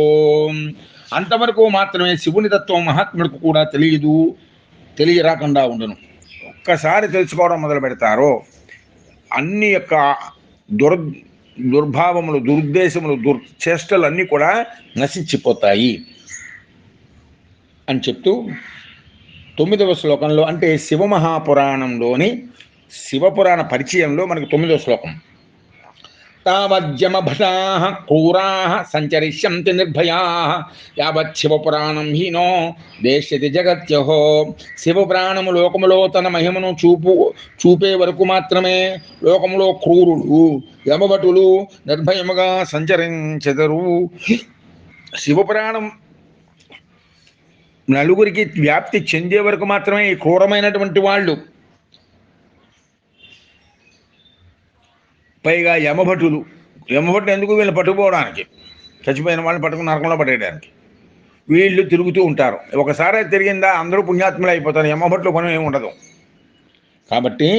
అంతవరకు మాత్రమే శివుని తత్వం మహాత్ముడికి కూడా తెలియరాకుండా ఉండును. ఒక్కసారి తెలుసుకోవడం మొదలు పెడతారో అన్ని యొక్క దుర్భావములు, దురుద్దేశములు, దుర్చేష్టలు అన్నీ కూడా నశించిపోతాయి అని చెప్తూ 9వ శ్లోకంలో, అంటే శివమహాపురాణంలోని శివపురాణ పరిచయంలో మనకు 9వ శ్లోకం. తావద్యమభటాః క్రూరాః సంచరిష్యంతి నిర్భయాః యావత్ శివపురాణం హీనో దేశ్యతి జగత్యహో. శివపురాణము లోకములో తన మహిమను చూపే వరకు మాత్రమే లోకములో క్రూరులు, యమభటులు నిర్భయముగా సంచరించెదరు. శివపురాణం నలుగురికి వ్యాప్తి చెందే వరకు మాత్రమే ఈ క్రూరమైనటువంటి వాళ్ళు, పైగా యమభటులు ఎందుకు? వీళ్ళు పట్టుకుపోవడానికి, చచ్చిపోయిన వాళ్ళని పట్టుకుని నరకంలో పట్టేయడానికి వీళ్ళు తిరుగుతూ ఉంటారు. ఒకసారి తిరిగిందా అందరూ పుణ్యాత్ములు అయిపోతారు. యమభట్లు పని ఏమి ఉండదు. కాబట్టి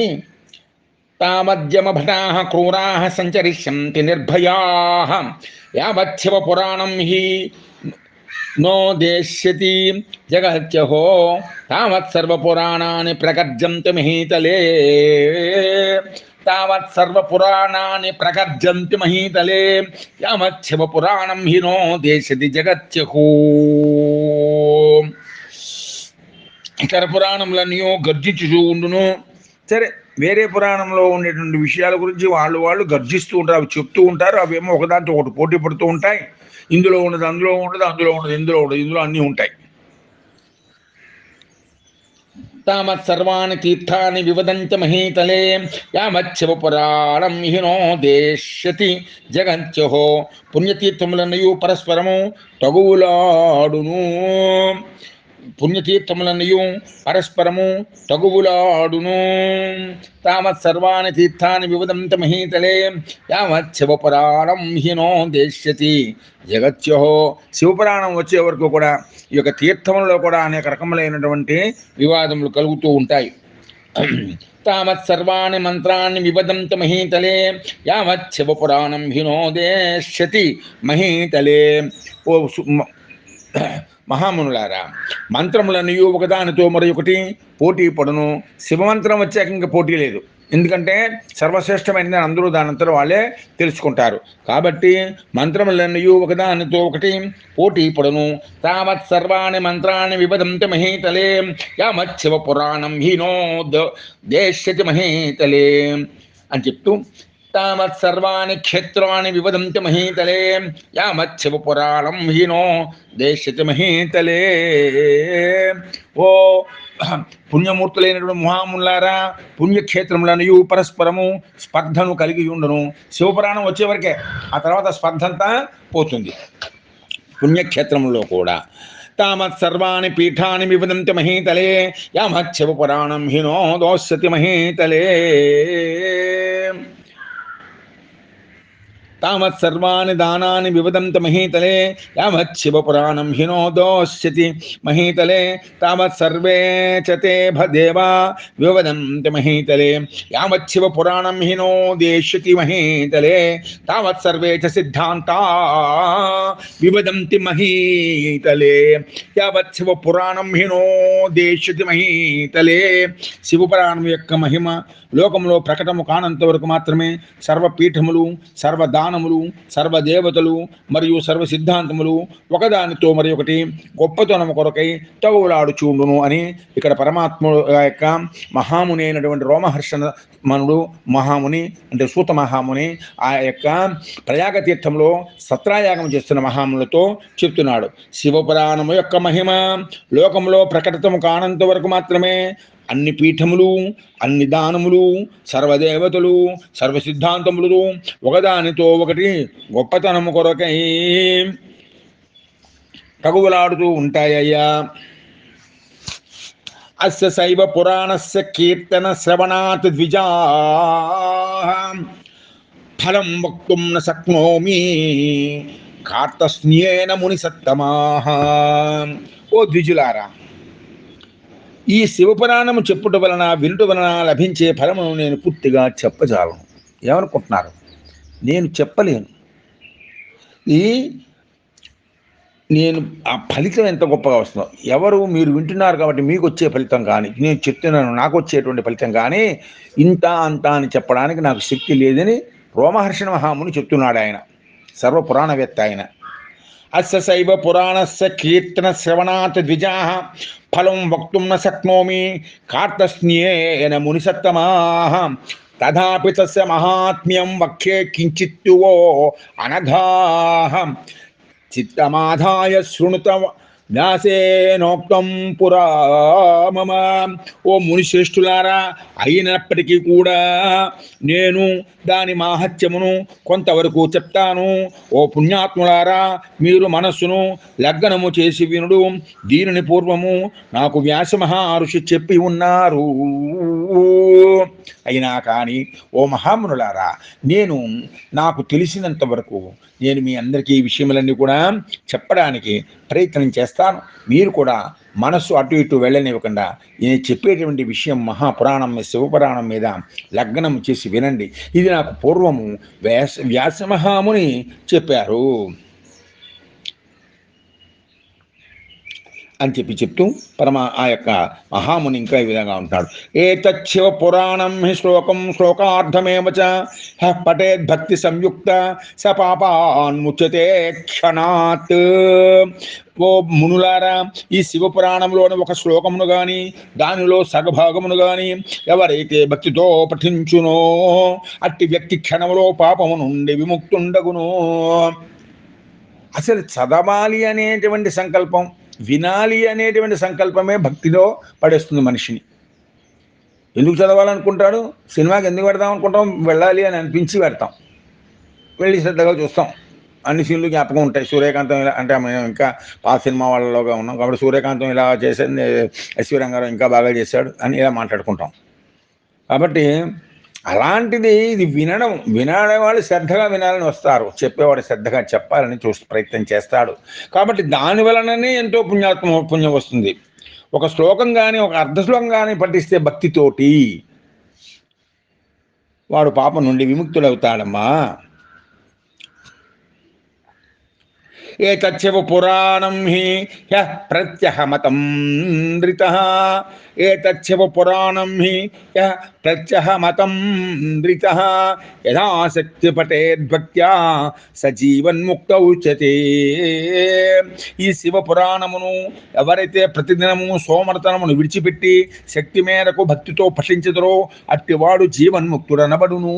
తామద్యమభటాః క్రూరాః సంచరిష్యంతి నిర్భయాః యావత్ శివపురాణం హి నో దేశ్యతి జగత్యహో తావత్ సర్వపురాణాని ప్రకర్జంతి మహీతలే తావత్ సర్వపురాణాని ప్రకర్జంతి మహీతలే యావచ్చవ పురాణం హి నో దేశతి జగత్యహో. ఇతర పురాణములన్నీ గర్జించుచూ ఉండును. సరే, వేరే పురాణంలో ఉండేటువంటి విషయాల గురించి వాళ్ళు గర్జిస్తూ ఉంటారు, అవి చెప్తూ ఉంటారు. అవేమో ఒకదాంతో ఒకటి పోటీ పడుతూ ఉంటాయి. ఇందులో ఉండదు అందులో ఉండదు, అందులో ఉండదు ఇందులో ఉండదు, ఇందులో అన్నీ ఉంటాయి. తామత్ సర్వాణి తీర్థాని వివదంచ మహీతలే యావచ్చవ పురాణం హినో దేశ్యతి జగత్యహో. పుణ్యతీర్థములన్నయు పరస్పరము తగువులాడును. పుణ్యతీర్థములన్నయు పరస్పరము తగువులాడును. తావత్ సర్వాణి తీర్థాని వివదంత మహీతలే యావచ్చవ పురాణం హినో దేశ్యతి జగత్యహో. శివపురాణం వచ్చే వరకు కూడా ఈ యొక్క తీర్థములలో కూడా అనేక రకములైనటువంటి వివాదములు కలుగుతూ ఉంటాయి. తావత్ సర్వాణి మంత్రాన్ని వివదంత మహీతలే యావచ్చవ పురాణం హినో దేశ్యతి మహీతలే. ఓ మహామునులారా, మంత్రములన్నీ ఒకదానితో మరొకటి పోటీ పడును. శివమంత్రం వచ్చాక ఇంకా పోటీ లేదు. ఎందుకంటే సర్వశ్రేష్టమైనది అందరూ దానంతరం వాళ్ళే తెలుసుకుంటారు. కాబట్టి మంత్రములన్నీ ఒకదానితో ఒకటి పోటీ పడును. తావత్ సర్వాణి మంత్రాన్ని వివదంతి మహీతలే యావచ్చవ పురాణం హీనో దేశ్యతి మహీతలే అని చెప్తూ, తావత్ సర్వాణి క్షేత్రాన్ని వివదంతి మహీతలే యావచ్చవ పురాణం హీనో దేశ్యతి మహీతలే. ఓ పుణ్యమూర్తులైనటువంటి మహాములారా, పుణ్యక్షేత్రములను పరస్పరము స్పర్ధను కలిగి ఉండును. శివపురాణం వచ్చేవరకే, ఆ తర్వాత స్పర్ధ అంతా పోతుంది. పుణ్యక్షేత్రంలో కూడా తామత్ సర్వాణి పీఠాని వివదంతి మహీతలే యావచ్చవ పురాణం హినో దోష్యతి మహీతలే. తావత్ సర్వాణి దానాని వివదంత మహీతలే యావచ్చవ పురాణం హినో దోష్యతి మహీతలే. తావత్ సర్వే చ తే దేవా వివదంతి మహీతలే యావచ్చవ పురాణం హినో దేశ్యతి మహీతలే. తావత్ సర్వే చ సిద్ధాంతా వివదంతి మహీతలే యావచ్చవ పురాణం హినో దేశ్యతి మహీతలే. శివపురాణం యొక్క మహిమ లోకంలో ప్రకటము కానంత వరకు మాత్రమే సర్వపీఠములు, సర్వదానములు, సర్వదేవతలు మరియు సర్వ సిద్ధాంతములు ఒకదానితో మరి ఒకటి గొప్పతనము కొరకై తగులాడుచూండును అని ఇక్కడ పరమాత్మ యొక్క మహాముని అయినటువంటి రోమహర్షణ మనుడు మహాముని అంటే సూత మహాముని ఆ యొక్క ప్రయాగ తీర్థంలో సత్రాయాగం చేస్తున్న మహాములతో చెప్తున్నాడు. శివపురాణము యొక్క మహిమ లోకంలో ప్రకటితము కానంత వరకు మాత్రమే అన్ని పీఠములు, అన్ని దానములు, సర్వదేవతలు, సర్వసిద్ధాంతములు ఒకదానితో ఒకటి గొప్పతనము కొరకై తగువలాడుతూ ఉంటాయ్యా. అస్య శైవ పురాణస్య కీర్తన శ్రవణాత్ ద్విజా ఫలం వక్తుం న శక్నోమి కార్తస్న్యేన ముని సత్తమాః. ఓ ద్విజులారా, ఈ శివపురాణము చెప్పుట వలన వినుట వలన లభించే ఫలమును నేను పూర్తిగా చెప్పజాలను. ఏమనుకుంటున్నారు? నేను చెప్పలేను. నేను ఆ ఫలితం ఎంత గొప్పగా వస్తుందో ఎవరు మీరు వింటున్నారు కాబట్టి మీకు వచ్చే ఫలితం కానీ, నేను చెప్తున్నాను నాకు వచ్చేటువంటి ఫలితం కానీ ఇంత అంత అని చెప్పడానికి నాకు శక్తి లేదని రోమహర్షణ మహాముని చెప్తున్నాడు. ఆయన సర్వపురాణవేత్త ఆయన. అస్య శైవ పురాణస్య కీర్తన శ్రవణాత్ ద్విజాః ఫలం వక్తుం న శక్నోమి కార్తస్న్యేన మునిసత్తమాః. తథాపి తస్య మహాత్మ్యం వక్ష్యే కించిత్తువో అనఘాః. చిత్తమాధాయ శృణుత వ్యాసేనోక్తం పురా మమ. ఓ మునిశ్రేష్ఠులారా, అయినప్పటికీ కూడా నేను దాని మాహత్యమును కొంతవరకు చెప్తాను. ఓ పుణ్యాత్ములారా, మీరు మనస్సును లగ్నము చేసి వినుడు. దీనిని పూర్వము నాకు వ్యాస మహర్షి చెప్పి ఉన్నారు. అయినా కానీ ఓ మహామునులారా, నేను నాకు తెలిసినంత వరకు నేను మీ అందరికీ ఈ విషయములన్నీ కూడా చెప్పడానికి ప్రయత్నం చేస్తాను. మీరు కూడా మనస్సు అటు ఇటు వెళ్ళనివ్వకుండా నేను చెప్పేటువంటి విషయం మహాపురాణం శివపురాణం మీద లగ్నం చేసి వినండి. ఇది నాకు పూర్వము వ్యాస మహాముని చెప్పారు. అని చెప్తూ ఆ యొక్క మహాముని ఇంకా ఈ విధంగా ఉంటున్నాడు. ఏతచ్చివ పురాణం హి శ్లోకార్థమేవ చ పఠేద్ భక్తి సంయుక్త స పాపాన్ముచ్యతే క్షణాత్. ఓ మునులారా, ఈ శివపురాణంలోని ఒక శ్లోకమును గాని దానిలో సగభాగమును గాని ఎవరైతే భక్తితో పఠించునో అట్టి వ్యక్తి క్షణములో పాపము నుండి విముక్తుండగును. అసలు చదవాలి అనేటువంటి సంకల్పం, వినాలి అనేటువంటి సంకల్పమే భక్తిలో పడేస్తుంది మనిషిని. ఎందుకు చదవాలనుకుంటాడు? సినిమాకి ఎందుకు పెడదాం అనుకుంటాం? వెళ్ళాలి అని అనిపించి పెడతాం, వెళ్ళి శ్రద్ధగా చూస్తాం, అన్ని సీన్లు జ్ఞాపకం ఉంటాయి. సూర్యకాంతం ఇలా అంటే మేము ఇంకా పాత సినిమా వాళ్ళలోగా ఉన్నాం కాబట్టి సూర్యకాంతం ఇలా చేసేది, ఎస్వి రంగారావు ఇంకా బాగా చేశాడు అని ఇలా మాట్లాడుకుంటాం. కాబట్టి అలాంటిది ఇది వినడం వాళ్ళు శ్రద్ధగా వినాలని వస్తారు, చెప్పేవాడు శ్రద్ధగా చెప్పాలని ప్రయత్నం చేస్తాడు. కాబట్టి దాని వలననే ఎంతో పుణ్యం వస్తుంది. ఒక శ్లోకం కానీ ఒక అర్ధ శ్లోకం కానీ పఠిస్తే భక్తితోటి వాడు పాపం నుండి విముక్తుడవుతాడమ్మా. ఏతచ్చివ పురాణం హి హ్యః ప్రత్యహమతం నృతః. ఏతచ్చివ పురాణం హి హ్యః ప్రత్యహమతం నృతః. యథాశక్తి పఠేద్భక్త్యా సజీవన్ముక్త ఉచ్యతే. ఈ శివ పురాణమును ఎవరైతే ప్రతిదినము సోమర్తనమును విడిచిపెట్టి శక్తి మేరకు భక్తితో పఠించుదరో అట్టివాడు జీవన్ముక్తుడనబడును.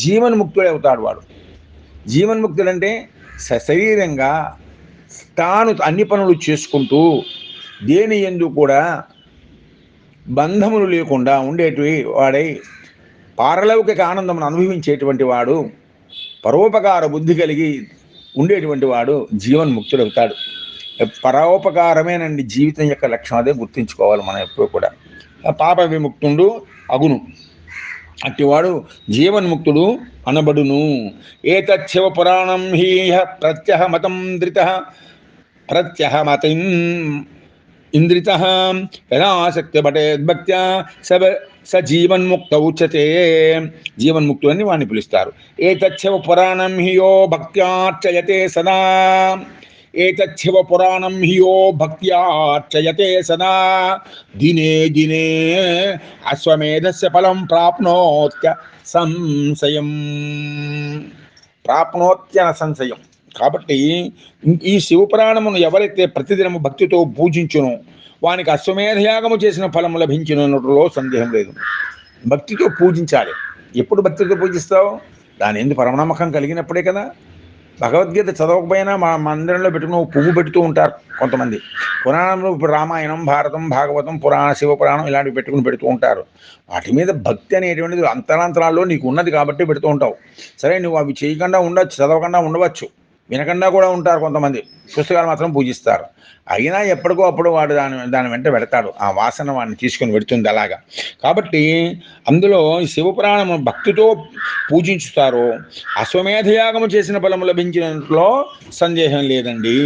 జీవన్ముక్తుడే అవుతాడు వాడు. జీవన్ముక్తుడంటే శరీరంగా తాను అన్ని పనులు చేసుకుంటూ దేని యందు కూడా బంధములు లేకుండా ఉండేటివి వాడై పారలౌకిక ఆనందమును అనుభవించేటువంటి వాడు, పరోపకార బుద్ధి కలిగి ఉండేటువంటి వాడు జీవన్ముక్తుడవుతాడు. పరోపకారమేనండి జీవితం యొక్క లక్ష్యం, అదే గుర్తించుకోవాలి మనం ఎప్పుడు కూడా. పాప విముక్తుడు అగును, అట్టివాడు జీవన్ముక్తుడు అనబడును. ఏతచ్చివ పురాణం హి ప్రత్యహమతం ధృతః ప్రత్యహమతం ఇంద్రితః యథాశక్తి పఠేద్భక్త్యా స జీవన్ముక్త ఉచ్యతే. జీవన్ముక్తుడు అని వాడిని పిలుస్తారు. ఏతచ్చివ పురాణం హి యో భక్త్యార్చయతే సదా. ఏతచ్చివ పురాణం హి యో భక్త్యార్చయతే సదా దినే దినే అశ్వమేధస్య ఫలం ప్రాప్నోత్య సంశయం. ప్రాప్నోత్యన సంశయం. కాబట్టి ఈ శివపురాణమును ఎవరైతే ప్రతిదినము భక్తితో పూజించునో వానికి అశ్వమేధయాగము చేసిన ఫలము లభించినలో సందేహం లేదు. భక్తితో పూజించాలి. ఎప్పుడు భక్తితో పూజిస్తావు? దాని ఎందుకు పరమనమ్మకం కలిగినప్పుడే కదా. భగవద్గీత చదవకపోయినా మా మందిరంలో పెట్టుకుని పువ్వు పెడుతూ ఉంటారు కొంతమంది. పురాణంలో రామాయణం, భారతం, భాగవతం, పురాణ, శివపురాణం ఇలాంటివి పెడుతూ ఉంటారు. వాటి మీద భక్తి అనేటువంటిది అంతరాంతరాల్లో నీకు ఉన్నది కాబట్టి పెడుతూ ఉంటావు. సరే, నువ్వు అవి చేయకుండా ఉండవచ్చు, చదవకుండా ఉండవచ్చు, వినకుండా కూడా ఉంటారు కొంతమంది, పుస్తకాలు మాత్రం పూజిస్తారు. అయినా ఎప్పటికో అప్పుడు వాడు దాని వెంట పెడతాడు, ఆ వాసన వాడిని తీసుకుని పెడుతుంది అలాగా. కాబట్టి అందులో శివపురాణము భక్తితో పూజించుతారో అశ్వమేధయాగము చేసిన ఫలము లభించినట్లో సందేహం లేదండి.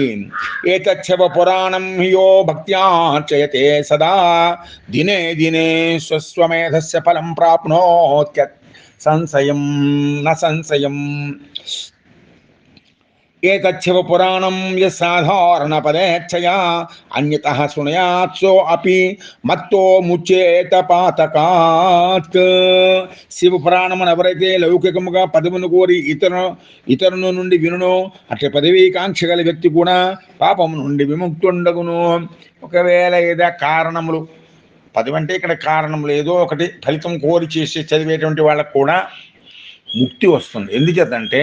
ఏతచ్చివ పురాణం యో భక్త్యార్చయతే సదా దినే దినే స్వస్వమేధస్య ఫలం ప్రాప్నోత్య సంశయం న సంశయం. ఏతచ్చివ పురాణం యసాధారణ పదేచ్ఛయా అన్యతః శృణుయాత్సో అపి మత్తో ముచ్యేత పాతకాత్. శివపురాణమును ఎవరైతే లౌకికముగా పదవును కోరి ఇతరుల నుండి వినునో అట్లా పదవీకాంక్ష గల వ్యక్తి కూడా పాపము నుండి విముక్తుండగును. ఒకవేళ ఏదో కారణములు, పదవి అంటే ఇక్కడ కారణములు ఏదో ఒకటి ఫలితం కోరి చేసి చదివేటువంటి వాళ్ళకు కూడా ముక్తి వస్తుంది. ఎందుచేతంటే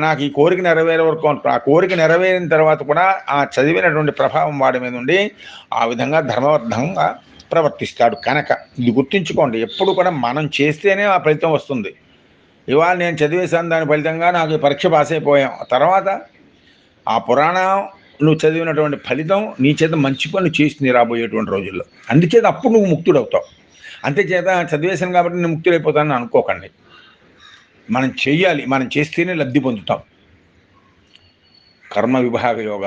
నాకు ఈ కోరిక నెరవేరే వరకు, ఆ కోరిక నెరవేరిన తర్వాత కూడా ఆ చదివినటువంటి ప్రభావం వాడి మీద ఉండి ఆ విధంగా ధర్మబద్ధంగా ప్రవర్తిస్తాడు. కనుక ఇది గుర్తుంచుకోండి, ఎప్పుడు కూడా మనం చేస్తేనే ఆ ఫలితం వస్తుంది. ఇవాళ నేను చదివేశాను, దాని ఫలితంగా నాకు ఈ పరీక్ష పాస్ అయిపోయాం, తర్వాత ఆ పురాణం నువ్వు చదివినటువంటి ఫలితం నీ చేత మంచి పనులు చేస్తుంది రాబోయేటువంటి రోజుల్లో. అందుచేత అప్పుడు నువ్వు ముక్తుడవుతావు. అంతేచేత చదివేశాను కాబట్టి నేను ముక్తుడైపోతానని అనుకోకండి. మనం చెయ్యాలి, మనం చేస్తేనే లబ్ధి పొందుతాం. కర్మ విభాగ యోగ.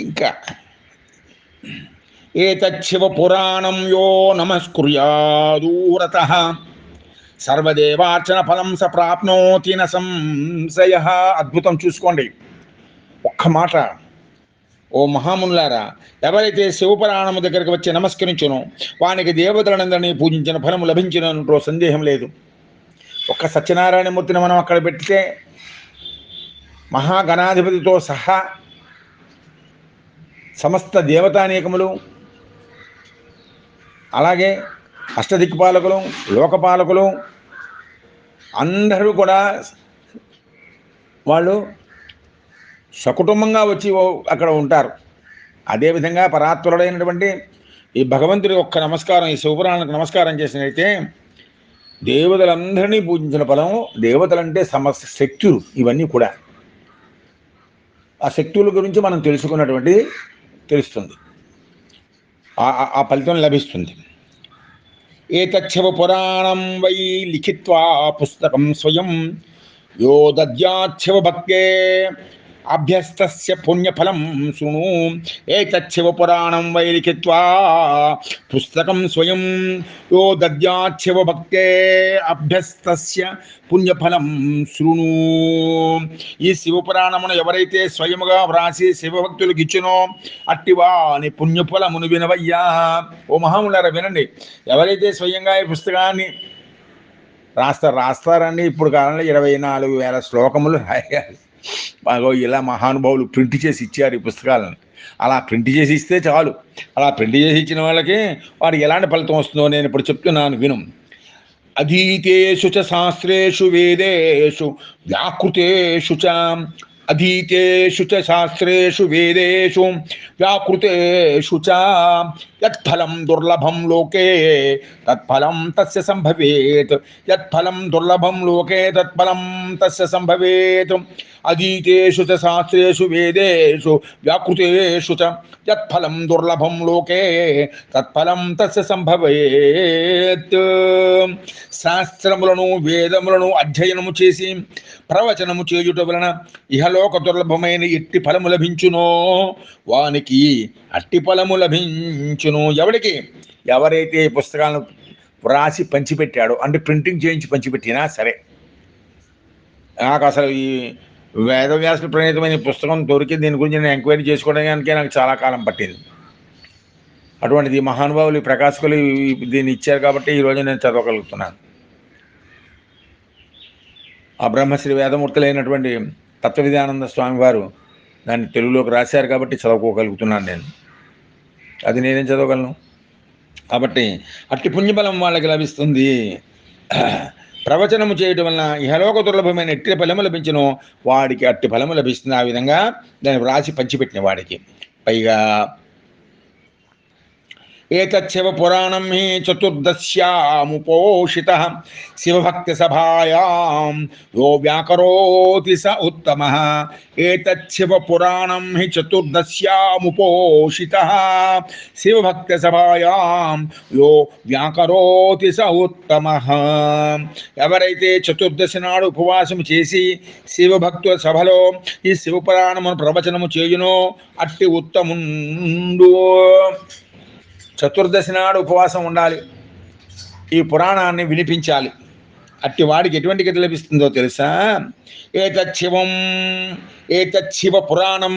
ఇంకా ఏతచ్చివ పురాణం యో నమస్కుర్యాదూరతః సర్వదేవార్చన ఫలం స ప్రాప్నోతి న సంశయ. అద్భుతం. చూసుకోండి, ఒక్క మాట ఓ మహామునులారా, ఎవరైతే శివపురాణము దగ్గరికి వచ్చి నమస్కరించునో వానికి దేవతలందరినీ పూజించిన ఫలము లభించినో సందేహం లేదు. ఒక్క సత్యనారాయణమూర్తిని మనం అక్కడ పెడితే మహాగణాధిపతితో సహా సమస్త దేవతానేకములు, అలాగే అష్టదిక్పాలకులు, లోకపాలకులు అందరూ కూడా వాళ్ళు సకుటుంబంగా వచ్చి అక్కడ ఉంటారు. అదేవిధంగా పరాత్పరుడైనటువంటి ఈ భగవంతుడి ఒక్క నమస్కారం, ఈ శివపురాణానికి నమస్కారం చేసినైతే దేవతలందరినీ పూజించిన ఫలం. దేవతలంటే సమస్త శక్తులు, ఇవన్నీ కూడా ఆ శక్తుల గురించి మనం తెలుస్తుంది, ఆ ఫలితం లభిస్తుంది. ఏతచ్చవ పురాణం వై లిఖిత్వా పుస్తకం స్వయం యో దద్యాచ్చవ భక్తే అభ్యస్తస్య పుణ్యఫలం శృణు. ఏతచ్చవ పురాణం వై లిఖిత్వా పుస్తకం స్వయం యో దద్యాచ్చవ భక్తే అభ్యస్తస్య పుణ్యఫలం శృణు. ఈ శివపురాణమును ఎవరైతే స్వయముగా వ్రాసి శివభక్తులకు ఇచ్చినో అట్టివాని పుణ్యఫలమును వినవయ్యా. ఓ మహాములారా వినండి, ఎవరైతే స్వయంగా ఈ పుస్తకాన్ని రాస్తారని ఇప్పుడు కాలంలో 24,000 శ్లోకములు రాయాలి. బాగా ఇలా మహానుభావులు ప్రింట్ చేసి ఇచ్చారు ఈ పుస్తకాలను. అలా ప్రింట్ చేసి ఇస్తే చాలు. అలా ప్రింట్ చేసి ఇచ్చిన వాళ్ళకి వాడికి ఎలాంటి ఫలితం వస్తుందో నేను ఇప్పుడు చెప్తున్నాను, విను. అధీతేషు చ శాస్త్రేషు వేదేషు వ్యాకృతేషు చ అధీతేషు చ శాస్త్రేషు వేదేషు వ్యాకృతేషు చ యత్ఫలం దుర్లభం లోకే తత్ఫలం తస్య సంభవేత్. యత్ఫలం దుర్లభం లోకే తత్ఫలం తస్య సంభవేత్. అధీతేషు చ శాస్త్రేషు వేదేషు వ్యాకృతేషు చ యత్ఫలం దుర్లభం లోకే తత్ఫలం తస్య సంభవేత్. శాస్త్రములను వేదములను అధ్యయనము చేసి ప్రవచనము చేయుట వలన ఇహలోక దుర్లభమైన ఎట్టి ఫలము లభించునో వానికి అట్టి ఫలము లభించును. ఎవరికి? ఎవరైతే ఈ పుస్తకాలను వ్రాసి పంచిపెట్టాడో, అంటే ప్రింటింగ్ చేయించి పంచిపెట్టినా సరే. నాకు అసలు ఈ వేదవ్యాసుల ప్రణీతమైన పుస్తకం దొరికి దీని గురించి నేను ఎంక్వైరీ చేసుకోవడానికే నాకు చాలా కాలం పట్టింది. అటువంటిది మహానుభావులు ప్రకాశకులు దీన్ని ఇచ్చారు కాబట్టి ఈరోజు నేను చదవగలుగుతున్నాను. ఆ బ్రహ్మశ్రీ వేదమూర్తులైనటువంటి తత్వవిధానంద స్వామి వారు దాన్ని తెలుగులోకి రాశారు కాబట్టి చదువుకోగలుగుతున్నాను నేను. అది నేనేం చదవగలను? కాబట్టి అట్టి పుణ్యబలం వాళ్ళకి లభిస్తుంది. ప్రవచనము చేయటం వలన ఇహలోక దుర్లభమైన ఎట్టి ఫలము లభించను వాడికి అట్టి ఫలము లభిస్తుంది. ఆ విధంగా దాన్ని వ్రాసి పంచిపెట్టిన వాడికి. పైగా ఏతచ్చవ పురాణం హి చతుర్దశ్యాముపోషితః శివభక్తి సభాయాం యో వ్యాకరోతి స ఉత్తమః. ఏతచ్చవ పురాణం హి చతుర్దశ్యాముపోషితః శివభక్తి సభాయాం యో వ్యాకరోతి స ఉత్తమః. ఎవరైతే చతుర్దశి నాడు ఉపవాసము చేసి శివభక్తుల సభలో ఈ శివపురాణమును ప్రవచనము చేయునో అట్టి ఉత్తముండు. చతుర్దశి నాడు ఉపవాసం ఉండాలి, ఈ పురాణాన్ని వినిపించాలి. అట్టి వాడికి ఎటువంటి గతి లభిస్తుందో తెలుసా? ఏతచ్చివ పురాణం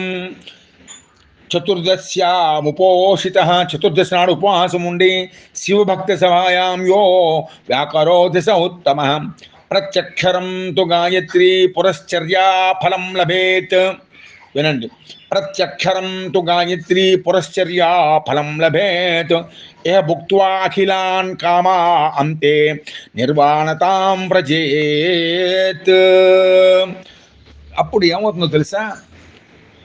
చతుర్దశ్యాముపోషితః. చతుర్దశి నాడు ఉపవాసం ఉండి శివభక్తి సభాయాం యో వ్యాకరోతి స ఉత్తమః. ప్రత్యక్షరం తు గాయత్రీ పురశ్చర్యా ఫలం లభేత్. వినండి, ప్రత్యక్షరం తు గాయత్రీ పురశ్చర్యా ఫలం లభేత్. ఇహ భుక్త్వా అఖిలాన్ కామా అంతే నిర్వాణతాం వ్రజేత్. అప్పుడు ఏమవుతుందో తెలుసా?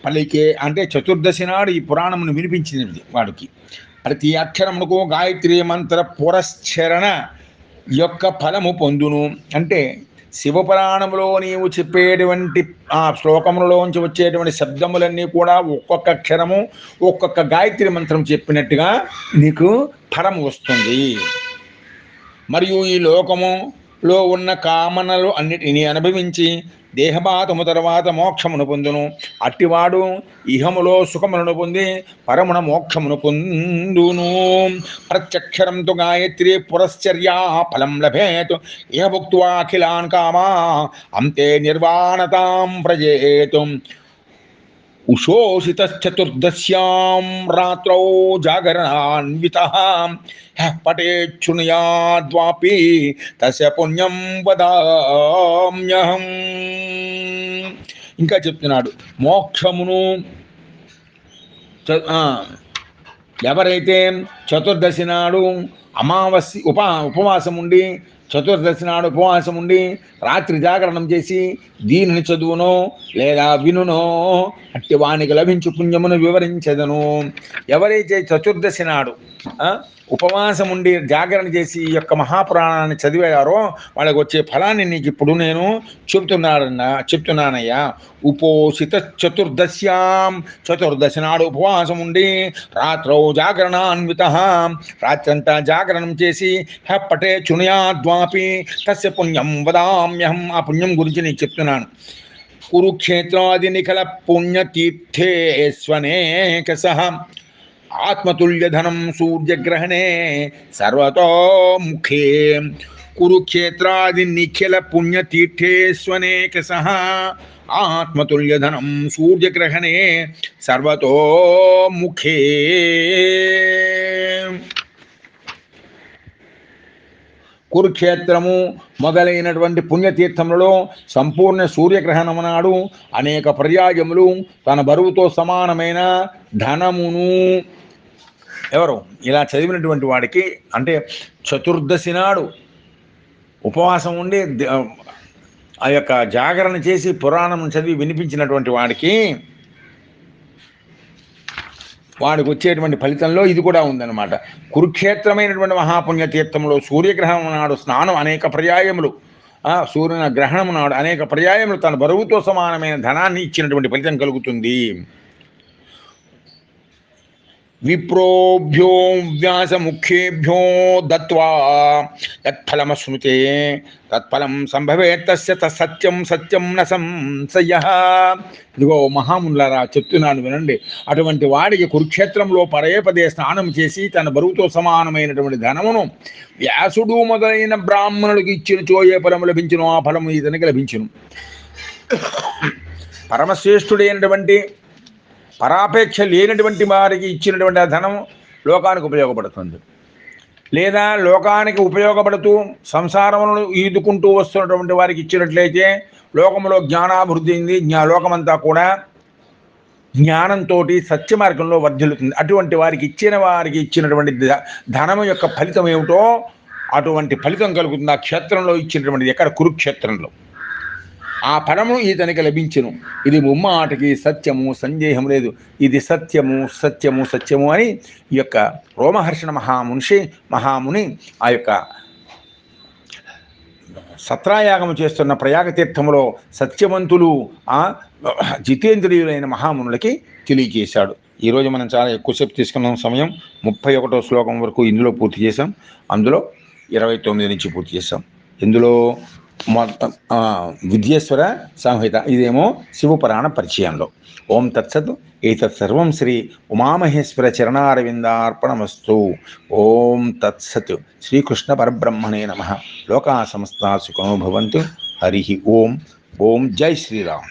పలికే అంటే చతుర్దశి నాడు ఈ పురాణమును వినిపించినది వాడికి ప్రతి అక్షరమునకు గాయత్రీ మంత్ర పురశ్చరణ యొక్క ఫలము పొందును. అంటే శివపురాణంలో నీవు చెప్పేటువంటి ఆ శ్లోకములలోంచి వచ్చేటువంటి శబ్దములన్నీ కూడా ఒక్కొక్క అక్షరము ఒక్కొక్క గాయత్రి మంత్రం చెప్పినట్టుగా నీకు ఫలము వస్తుంది. మరియు ఈ లోకములో ఉన్న కామనలు అన్నిటినీ అనుభవించి దేహపాతము తర్వాత మోక్షమును పొందును. అట్టివాడు ఇహములో సుఖములను పొంది పరమున మోక్షమును పొందును. ప్రత్యక్షరం తు గాయత్రీ పురశ్చర్యా ఫలం లభేత్. ఇహ భుక్త్వా అఖిలాన్ కామా అంతే నిర్వాణతాం వ్రజేత్. ఉషోషితశ్చతుర్దశ్యాం రాత్రౌ జాగరణాన్వితః యః పఠేత్ శృణుయాద్వాపి తస్య పుణ్యం వదామ్యహం. ఇంకా చెప్తున్నాడు, మోక్షమును ఎవరైతే చతుర్దశి నాడు అమావాస్య ఉపవాసం ఉండి, చతుర్దశి నాడు ఉపవాసం ఉండి రాత్రి జాగరణం చేసి దీనిని చదువునో లేదా వినునో అట్టి వానికి లభించు పుణ్యమును వివరించదను. ఎవరైతే చతుర్దశి నాడు ఉపవాసం ఉండి జాగరణ చేసి ఈ యొక్క మహాపురాణాన్ని చదివారో వాళ్ళకి వచ్చే ఫలాన్ని నీకు ఇప్పుడు నేను చెప్తున్నానయ్యా. ఉపోషిత చతుర్దశ్యాం, చతుర్దశి నాడు ఉపవాసం ఉండి రాత్రౌ జాగరణాన్వితః, రాత్రంతా జాగరణం చేసి హెప్పటే చుణయాద్వాపి తస్య పుణ్యం వదామ్యహం, ఆ పుణ్యం గురించి నీకు చెప్తున్నాను. కురుక్షేత్రాది నిఖల పుణ్యతీర్థేష్వనేకసః ఆత్మతుల్యధనం సూర్యగ్రహణే సర్వతోముఖే. కురుక్షేత్రాది నిఖిల పుణ్యతీర్థేష్వనేకసః ఆత్మతుల్యధనం సూర్యగ్రహణే సర్వతోముఖే. కురుక్షేత్రము మొదలైనటువంటి పుణ్యతీర్థములలో సంపూర్ణ సూర్యగ్రహణం నాడు అనేక పర్యాయములు తన బరువుతో సమానమైన ధనమును ఎవరు ఇలా చదివినటువంటి వాడికి, అంటే చతుర్దశి నాడు ఉపవాసం ఉండి ఆ యొక్క జాగరణ చేసి పురాణం చదివి వినిపించినటువంటి వాడికి వచ్చేటువంటి ఫలితంలో ఇది కూడా ఉందన్నమాట. కురుక్షేత్రమైనటువంటి మహాపుణ్యతీర్థంలో సూర్యగ్రహణం నాడు స్నానం అనేక పర్యాయములు, సూర్యుని గ్రహణం నాడు అనేక పర్యాయములు తన బరువుతో సమానమైన ధనాన్ని ఇచ్చినటువంటి ఫలితం కలుగుతుంది. విప్రోభ్యో వ్యాసముఖ్యేభ్యో దత్వా యత్ఫలమశ్నుతే తత్ఫలం సంభవేత్ తస్య తత్సత్యం సత్యం న సంశయః. ఇదిగో మహామునులారా చెప్తున్నాను వినండి. అటువంటి వాడికి కురుక్షేత్రంలో పదే స్నానం చేసి తన బరువుతో సమానమైనటువంటి ధనమును వ్యాసుడు మొదలైన బ్రాహ్మణులకు ఇచ్చినచో ఏ ఫలము లభించునో ఆ ఫలము ఇతనికి లభించును. పరమశ్రేష్ఠుడైనటువంటి పరాపేక్ష లేనటువంటి వారికి ఇచ్చినటువంటి ఆ ధనం లోకానికి ఉపయోగపడుతుంది. లేదా లోకానికి ఉపయోగపడుతూ సంసారములను ఈదుకుంటూ వస్తున్నటువంటి వారికి ఇచ్చినట్లయితే లోకంలో జ్ఞానాభివృద్ధి అయింది, లోకమంతా కూడా జ్ఞానంతో సత్య మార్గంలో వర్ధిల్లుతుంది. అటువంటి వారికి ఇచ్చినటువంటి ధనము యొక్క ఫలితం ఏమిటో అటువంటి ఫలితం కలుగుతుంది. ఆ క్షేత్రంలో ఇచ్చినటువంటిది ఎక్కడ? కురుక్షేత్రంలో. ఆ ఫలము ఇతనికి లభించును. ఇది ముమ్మాటికి సత్యము, సందేహం లేదు. ఇది సత్యము సత్యము సత్యము అని ఈ యొక్క రోమహర్షణ మహాముని ఆ యొక్క సత్రాయాగము చేస్తున్న ప్రయాగతీర్థములో సత్యవంతులు జితేంద్రియులైన మహామునులకి తెలియజేశాడు. ఈరోజు మనం చాలా ఎక్కువసేపు తీసుకున్న సమయం 31వ శ్లోకం వరకు ఇందులో పూర్తి చేసాం. అందులో 29 నుంచి పూర్తి చేసాం. ఇందులో విద్యేశ్వర సంహిత, ఇదేమో శివపురాణ పరిచయంలో. ఓం తత్సత్. ఏతత్ సర్వం శ్రీ ఉమామహేశ్వర చరణారవిందార్పణమస్తు. ఓం తత్సత్. శ్రీకృష్ణ పరబ్రహ్మణే నమః. లోకా సమస్తా సుఖినో భవంతు. హరి ఓం. ఓం జై శ్రీరామ్.